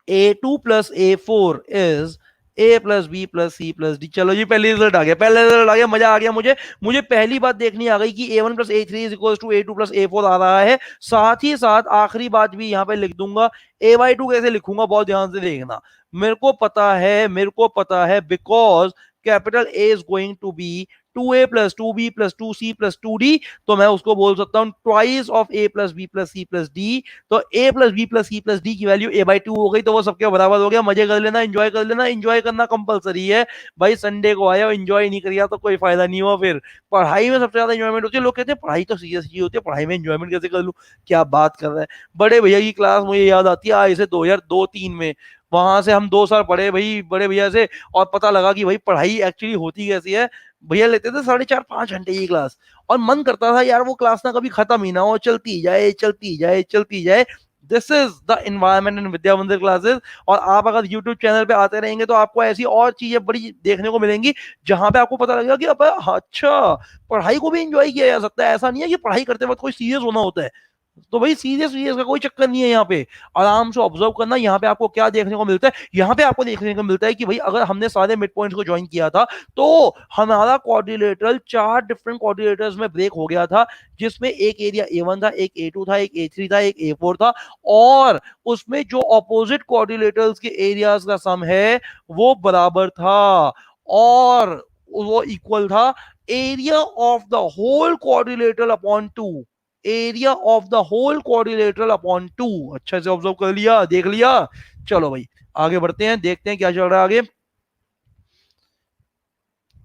A2 plus A4 is A plus B plus C plus D. चलो जी, पहले रिजल्ट आ गया, पहले रिजल्ट आ गया, मजा आ गया मुझे। मुझे पहली बात देखनी आ गई कि A1 plus A3 is equal to A2 plus A4 आ रहा है। साथ ही साथ आखिरी बात भी यहाँ पे लिख दूंगा। A/2 कैसे लिखूंगा, बहुत ध्यान से देखना। मेरे को पता है because capital A is going to be 2A plus 2B plus 2C plus 2D। तो मैं उसको बोल सकता हूँ twice of A plus B plus C plus D. तो A plus B plus C plus D की वैल्यू A/2 हो गई, तो वो सबके बराबर हो गया। मजे कर लेना, एंजॉय कर लेना, एंजॉय करना कंपलसरी है भाई। संडे को आया और एंजॉय नहीं करिए तो कोई फायदा नहीं हुआ। फिर पढ़ाई में सबसे ज्यादा एंजॉयमेंट होती है। लोग कहते हैं पढ़ाई तो सीरियस चीज होती है, पढ़ाई में एंजॉयमेंट कैसे कर लूं। क्या बात कर रहे हैं, बड़े भैया की क्लास मुझे याद आती है आज से 2002-3 में। वहां से हम 2 साल पढ़े भाई बड़े भैया से, और पता लगा कि भाई पढ़ाई एक्चुअली होती कैसी है। भैया लेते थे 4.5-5 घंटे की क्लास, और मन करता था यार वो क्लास ना कभी खत्म ही ना हो, चलती जाए चलती जाए चलती जाए। This is the environment in Vidya Mandir classes. और आप अगर यूट्यूब चैनल पे आते रहेंगे तो आपको ऐसी और चीजें बड़ी देखने को मिलेंगी, जहां पे आपको पता लगेगा कि अब अच्छा, पढ़ाई को भी एंजॉय किया जा सकता है। ऐसा नहीं है कि पढ़ाई करते वक्त कोई सीरियस होना होता है। तो भाई सीरियस सीरियस का कोई चक्कर नहीं है यहाँ पे। आराम से ऑब्जर्व करना, यहाँ पे आपको क्या देखने को मिलता है। यहाँ पे आपको देखने को मिलता है कि भाई अगर हमने सारे मिड पॉइंट्स को ज्वाइन किया था तो हमारा क्वाड्रिलेटरल 4 डिफरेंट क्वाड्रिलेटर्स में ब्रेक हो गया था, जिसमें एक एरिया A1 था, एक A2 था, एक A3 था, एक A4 था। और उसमें जो ऑपोजिट क्वाड्रिलेटर्स के एरियाज का सम है वो बराबर था, और वो इक्वल था area of the whole quadrilateral upon 2। Area of the whole quadrilateral upon 2। अच्छा से ऑब्जर्व कर लिया, देख लिया। चलो भाई आगे बढ़ते हैं, देखते हैं क्या चल रहा है आगे।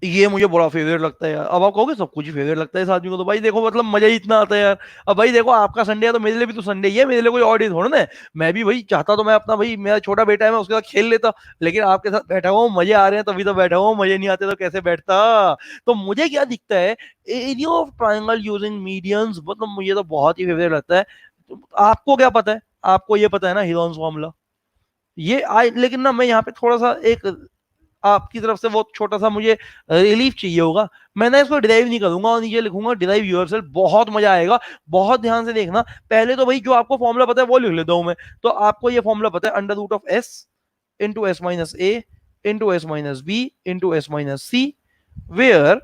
ये मुझे बड़ा फेवरेट लगता है यार। अब आप कहोगे सब कुछ ही फेवरेट लगता है इस आदमी को, तो भाई देखो मतलब मजा ही इतना आता है यार। अब भाई देखो, आपका संडे है तो मेरे लिए भी तो संडे ही है, मेरे लिए कोई और डे थोड़ा ना है। मैं भी भाई चाहता तो मैं अपना, भाई मेरा छोटा बेटा है मैं उसके साथ खेल लेता, लेकिन आपके साथ बैठा हुआ हूँ, मजे आ रहे हैं तभी तो बैठा हुआ हूँ, मजे नहीं आते तो कैसे बैठता। तो मुझे क्या दिखता है, area of triangle using medians, मतलब मुझे तो बहुत ही फेवरेट लगता है। तो आपको क्या पता है, आपको ये पता है ना हिरोन्स फॉर्मूला, ये आई, लेकिन ना मैं यहाँ पे थोड़ा सा एक आपकी तरफ से वो छोटा सा मुझे रिलीफ चाहिए होगा। मैं ना इसको डिराइव नहीं करूंगा और नीचे लिखूंगा डिराइव योरसेल्फ, बहुत मजा आएगा। बहुत ध्यान से देखना। पहले तो भाई जो आपको फॉर्मूला पता है वो लिख लेता हूं मैं। तो आपको ये फॉर्मूला पता है, under root of S into S minus A into S minus B into S minus C, where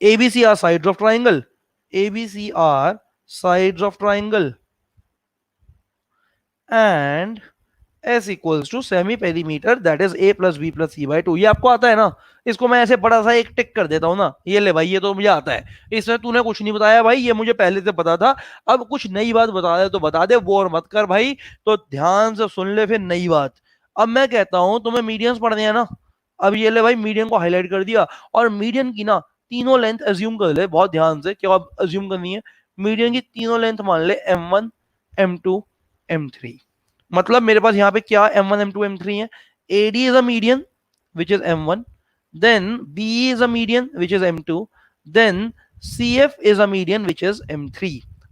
ABC are sides of triangle, ABC are sides of triangle, and S equals to semi perimeter that is A plus B plus C by 2। ये आपको आता है ना। इसको मैं ऐसे बड़ा सा एक टिक कर देता हूँ ना, ये ले भाई, ये तो मुझे आता है। इसमें तूने कुछ नहीं बताया भाई, ये मुझे पहले से पता था। अब कुछ नई बात बता दे तो बता दे, बोर मत कर भाई। तो ध्यान से सुन ले फिर नई बात। अब मैं कहता हूं तुम्हें मीडियंस पढ़ने हैं ना, अब ये ले भाई मीडियन को हाईलाइट कर दिया, और मीडियन की ना तीनों लेंथ अज्यूम कर ले बहुत ध्यान से, क्या अज्यूम करनी है, मीडियन की तीनों लेंथ मान ले M1 M2 M3। मतलब मेरे पास यहाँ पे क्या M1 M2 M3 है, AD is a median which is M1, then BE is a median which is M2, then CF is a median which is M3।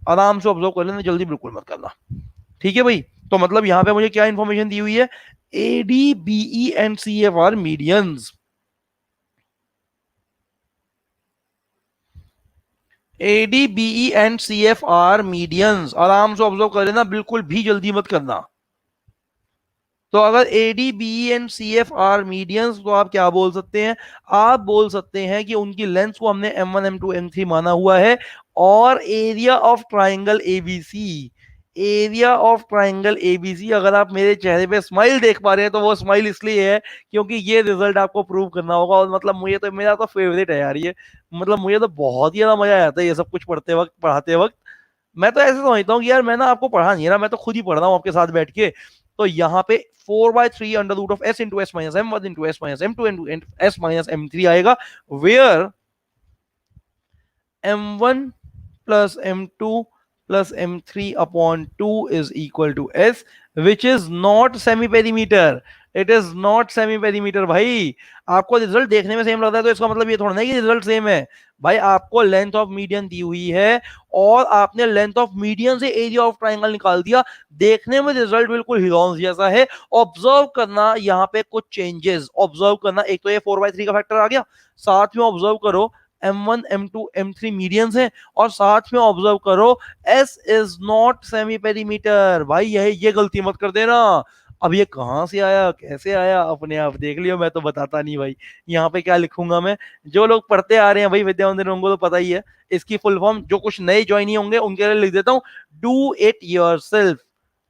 आराम से ऑब्जर्व कर लेना, जल्दी बिल्कुल मत करना, ठीक है भाई। तो मतलब यहाँ पे मुझे क्या इंफॉर्मेशन दी हुई है, AD BE and CF are medians, AD BE and CF are medians, आराम से ऑब्जर्व कर लेना, बिल्कुल भी जल्दी मत करना। तो अगर AD BE and CF are medians, तो आप क्या बोल सकते हैं, आप बोल सकते हैं कि उनकी लेंथ को हमने M1 M2 M3 माना हुआ है, और area of triangle ABC, area of triangle ABC, अगर आप मेरे चेहरे पे स्माइल देख पा रहे हैं तो वो स्माइल इसलिए है क्योंकि ये रिजल्ट आपको प्रूव करना होगा, और मतलब मुझे तो, मेरा तो फेवरेट है यार ये, मतलब मुझे तो बहुत ही ज्यादा मजा आता है ये सब कुछ पढ़ते वक्त, पढ़ाते वक्त। मैं तो ऐसे समझता हूँ कि यार मैं ना आपको पढ़ा नहीं रहा, मैं तो खुद ही पढ़ रहा हूँ आपके साथ बैठ के। तो यहाँ पे 4/3 under root of S into S minus M1 into S minus M2 into S minus M3 आएगा, where M1 plus M2 plus M3 upon 2 is equal to S, which is not semi perimeter, it is not semi perimeter. भाई आपको result देखने में same लगता है तो इसका मतलब ये थोड़ा नहीं कि रिजल्ट सेम है। भाई आपको लेंथ ऑफ मीडियन दी हुई है, और आपने लेंथ ऑफ मीडियन से एरिया ऑफ ट्राइंगल निकाल दिया, देखने में रिजल्ट बिल्कुल हिलॉन्स जैसा है। ऑब्जर्व करना यहाँ पे कुछ चेंजेस, ऑब्जर्व करना, एक तो ये 4/3 का फैक्टर आ गया, साथ में ऑब्जर्व करो M1 M2 M3 मीडियंस है, और साथ में ऑब्जर्व करो S is not semi perimeter. भाई ये गलती मत कर देना। अब ये कहां से आया, कैसे आया, अपने आप देख लियो, मैं तो बताता नहीं भाई। यहाँ पे क्या लिखूंगा मैं, जो लोग पढ़ते आ रहे हैं भाई विद्या मंदिर, उनको तो पता ही है इसकी फुल फॉर्म, जो कुछ नए ज्वाइन होंगे उनके लिए लिख देता हूँ, do it yourself,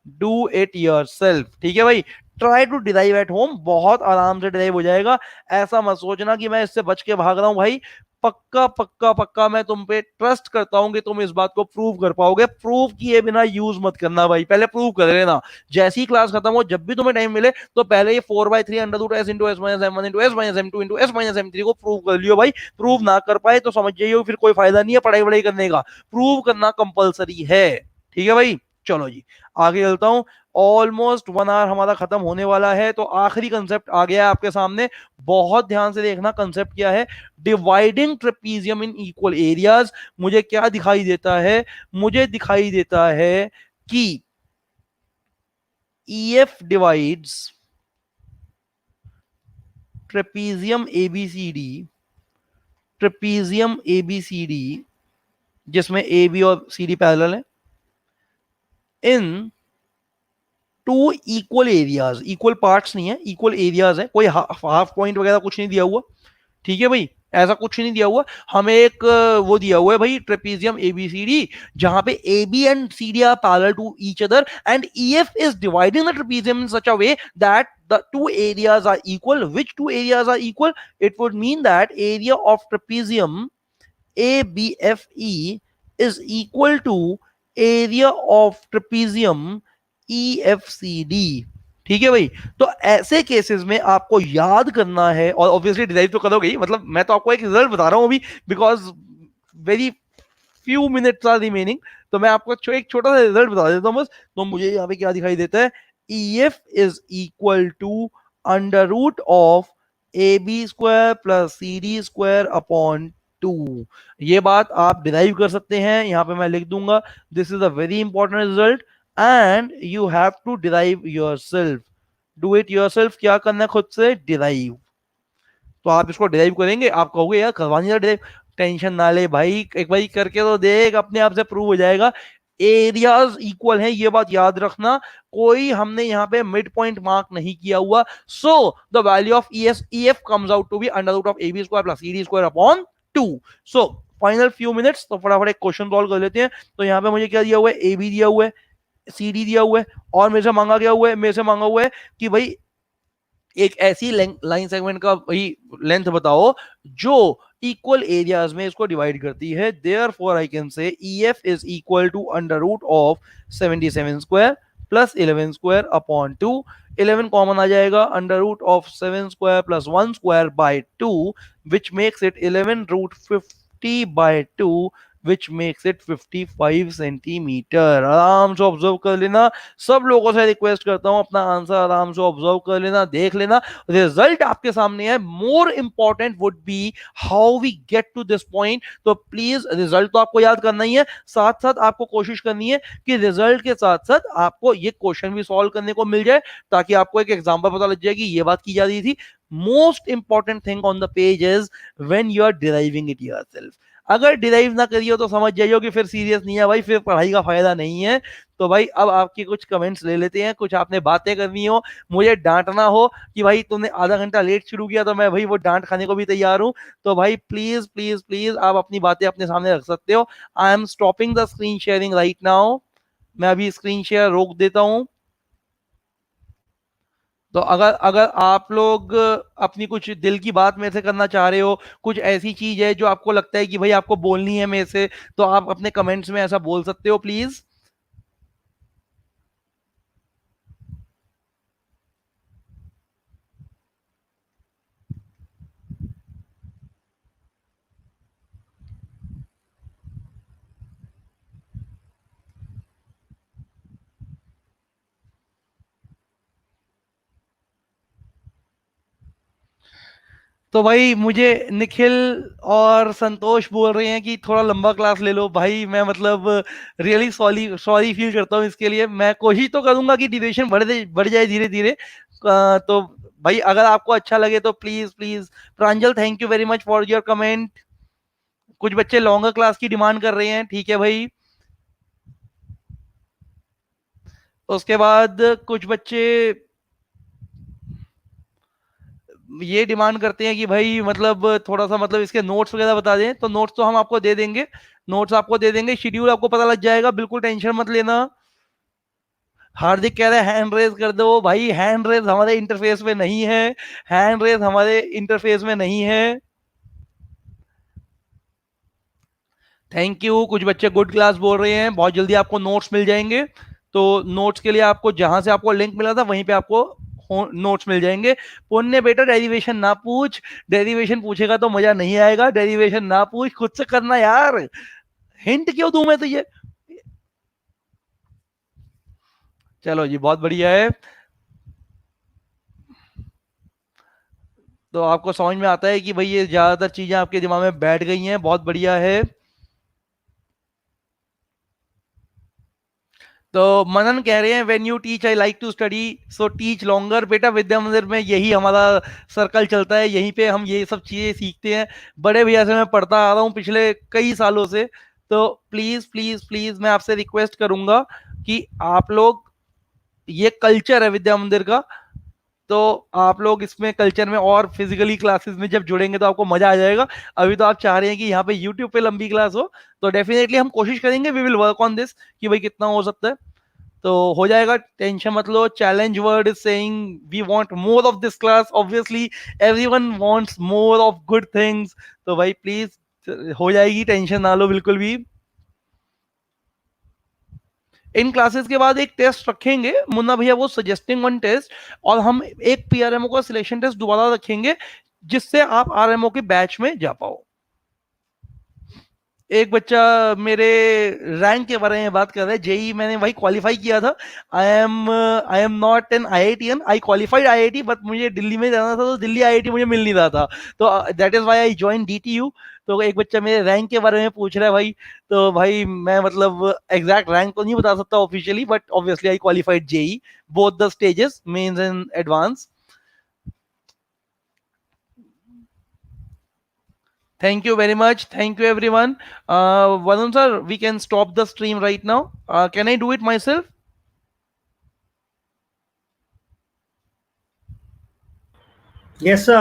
do it yourself, ठीक है भाई। Try to derive at home, बहुत आराम से डिराइव हो जाएगा। ऐसा मत सोचना कि मैं इससे बच के भाग रहा हूं भाई, पक्का पक्का पक्का मैं तुम पे ट्रस्ट करता हूं कि तुम इस बात को प्रूव कर पाओगे। प्रूव किए बिना यूज मत करना भाई, पहले प्रूव कर लेना। जैसी क्लास खत्म हो, जब भी तुम्हें टाइम मिले, तो पहले ये 4/3 under root S into S minus M1 into S minus M2 into S minus M3 को प्रूव कर लियो भाई। प्रूव ना कर पाए तो समझ जाइए फिर कोई फायदा नहीं है पढ़ाई वढ़ाई करने का, प्रूव करना कंपलसरी है, ठीक है भाई। चलो जी आगे चलता हूं, ऑलमोस्ट 1 आवर हमारा खत्म होने वाला है, तो आखिरी कंसेप्ट आ गया है आपके सामने। बहुत ध्यान से देखना कंसेप्ट क्या है, dividing trapezium in equal areas. मुझे क्या दिखाई देता है, मुझे दिखाई देता है कि EF divides trapezium ABCD, trapezium ABCD जिसमें AB और CD पैरेलल है, in two equal areas, equal parts नहीं है, इक्वल एरियाज है, कोई हाफ पॉइंट वगैरह कुछ नहीं दिया हुआ, ठीक है भाई, ऐसा कुछ नहीं दिया हुआ। हमें एक वो दिया हुआ है भाई ट्रेपीजियम ABCD, जहां पे AB and CD are parallel to each other, and EF is dividing the trapezium in such a way that the two areas are equal. Which two areas are equal? It would mean that area of trapezium ABFE is equal to area of trapezium EFCD, ठीक है भाई। तो ऐसे cases में आपको याद करना है, और ऑब्वियसली डिराइव तो करोगे ही, मतलब मैं तो आपको एक रिजल्ट बता रहा हूं अभी, because very few minutes are remaining, तो मैं आपको एक छोटा सा रिजल्ट बता देता हूं बस। तो मुझे यहाँ पे क्या दिखाई देता है, EF is equal to under root of AB square plus CD square upon 2। ये बात आप डिराइव कर सकते हैं, यहाँ पे मैं लिख दूंगा, this is a very important result and you have to derive yourself, do it yourself. क्या करना है, खुद से डिराइव। तो आप इसको डिराइव करेंगे, आप कहोगे यार करवानी है डिराइव, टेंशन ना ले भाई, एक बार करके तो देख, अपने आप से प्रूव हो जाएगा। एरियाज इक्वल हैं, ये बात याद रखना, कोई हमने यहाँ पे मिड पॉइंट मार्क नहीं किया हुआ। So the value of EF comes out to be under root of AB square plus CD square upon 2। So final few minutes, तो फटाफट एक क्वेश्चन सॉल्व कर लेते हैं। तो यहाँ पे मुझे क्या दिया हुआ है, AB दिया हुआ है, CD दिया हुआ है, और मेरे से मांगा गया हुआ है, मेरे से मांगा हुआ है कि भाई एक ऐसी लाइन सेगमेंट का भाई लेंथ बताओ जो इक्वल एरियाज में इसको डिवाइड करती है। Therefore I can say EF is equal to under root of 77 square plus 11 square upon 2। 11 common आ जाएगा, under root of 7 square plus 1 square by 2, which makes it 11 root 50 by 2, which makes it 55 centimetre. आराम से observe कर लेना। सब लोगों से request करता हूं अपना आंसर आराम से ऑब्जर्व कर लेना, देख लेना। रिजल्ट आपके सामने है। More important would be how we get to this point. तो प्लीज रिजल्ट तो आपको याद करना ही है, साथ साथ आपको कोशिश करनी है कि रिजल्ट के साथ साथ आपको ये क्वेश्चन भी सॉल्व करने को मिल जाए, ताकि आपको एक एग्जांपल पता लग जाए कि ये बात की जा रही थी। Most important thing on the page is when you are deriving it yourself. अगर डिराइव ना करिए तो समझ जाइए कि फिर सीरियस नहीं है भाई, फिर पढ़ाई का फायदा नहीं है। तो भाई अब आपकी कुछ कमेंट्स ले लेते हैं, कुछ आपने बातें करनी हो, मुझे डांटना हो कि भाई तुमने आधा घंटा लेट शुरू किया, तो मैं भाई वो डांट खाने को भी तैयार हूं। तो भाई प्लीज प्लीज प्लीज आप अपनी बातें अपने सामने रख सकते हो। I am stopping the screen sharing right now. मैं अभी स्क्रीन शेयर रोक देता हूं। तो अगर अगर आप लोग अपनी कुछ दिल की बात मेरे से करना चाह रहे हो, कुछ ऐसी चीज है जो आपको लगता है कि भाई आपको बोलनी है मेरे से, तो आप अपने कमेंट्स में ऐसा बोल सकते हो प्लीज। तो भाई मुझे निखिल और संतोष बोल रहे हैं कि थोड़ा लंबा क्लास ले लो। भाई मैं मतलब रियली सॉरी सॉरी फील करता हूँ इसके लिए। मैं कोशिश तो करूंगा कि ड्यूरेशन बढ़ जाए धीरे धीरे। तो भाई अगर आपको अच्छा लगे तो please please. Pranjal thank you very much for your comment. कुछ बच्चे लॉन्गर क्लास की डिमांड कर रहे हैं, ठीक है भाई। उसके बाद कुछ बच्चे ये डिमांड करते हैं कि भाई मतलब थोड़ा सा मतलब इसके नोट्स वगैरह बता दें। तो नोट्स तो हम आपको दे देंगे, नोट्स आपको दे देंगे, शेड्यूल आपको पता लग जाएगा, बिल्कुल टेंशन मत लेना। हार्दिक कह रहे हैं हैंड रेज कर दो। भाई हैंड रेज हमारे इंटरफेस में नहीं है, हैंड रेज हमारे इंटरफेस में नहीं है। Thank you. कुछ बच्चे गुड क्लास बोल रहे हैं, बहुत जल्दी आपको नोट्स मिल जाएंगे। तो नोट्स के लिए आपको जहां से आपको लिंक मिला था वहीं पे आपको नोट्स मिल जाएंगे। पुण्य बेटा डेरिवेशन ना पूछ, डेरिवेशन पूछेगा तो मजा नहीं आएगा। डेरिवेशन ना पूछ, खुद से करना यार। हिंट क्यों दूं मैं तुझे। चलो जी बहुत बढ़िया है। तो आपको समझ में आता है कि भाई ये ज्यादातर चीजें आपके दिमाग में बैठ गई हैं, बहुत बढ़िया है। तो मनन कह रहे हैं when you teach I like to study, so teach longer. बेटा विद्या मंदिर में यही हमारा सर्कल चलता है, यहीं पे हम ये सब चीजें सीखते हैं। बड़े भैया से मैं पढ़ता आ रहा हूँ पिछले कई सालों से। तो प्लीज प्लीज प्लीज मैं आपसे रिक्वेस्ट करूंगा कि आप लोग, ये कल्चर है विद्या मंदिर का, तो आप लोग इसमें कल्चर में और फिजिकली क्लासेस में जब जुड़ेंगे तो आपको मजा आ जाएगा। अभी तो आप चाह रहे हैं कि यहाँ पे यूट्यूब पे लंबी क्लास हो, तो डेफिनेटली हम कोशिश करेंगे, we will work on this कि भाई कितना हो सकता है। तो हो जाएगा, टेंशन मत लो। Challenge word is saying we want more of this class, obviously everyone wants more of good things. तो भाई प्लीज हो जाएगी, टेंशन ना लो बिल्कुल भी। इन क्लासेस के बाद एक टेस्ट रखेंगे मुन्ना भैया, वो सजेस्टिंग वन टेस्ट, और हम एक पीआरएमओ का सिलेक्शन टेस्ट दोबारा रखेंगे, जिससे आप आरएमओ के बैच में जा पाओ। एक बच्चा मेरे रैंक के बारे में बात कर रहा है। जेई मैंने भाई क्वालिफाई किया था। आई am not an IITian, I qualified IIT, but मुझे दिल्ली में जाना था, तो दिल्ली आईआईटी मुझे मिल नहीं रहा था। तो that is why I join DTU. तो एक बच्चा मेरे रैंक के बारे में पूछ रहा है भाई। तो भाई मैं मतलब एग्जैक्ट रैंक तो नहीं बता सकता officially, but obviously I qualified JEE both the stages, mains and advance. Thank you very much. Thank you, everyone. Varun sir, we can stop the stream right now. Can I do it myself? Yes, sir.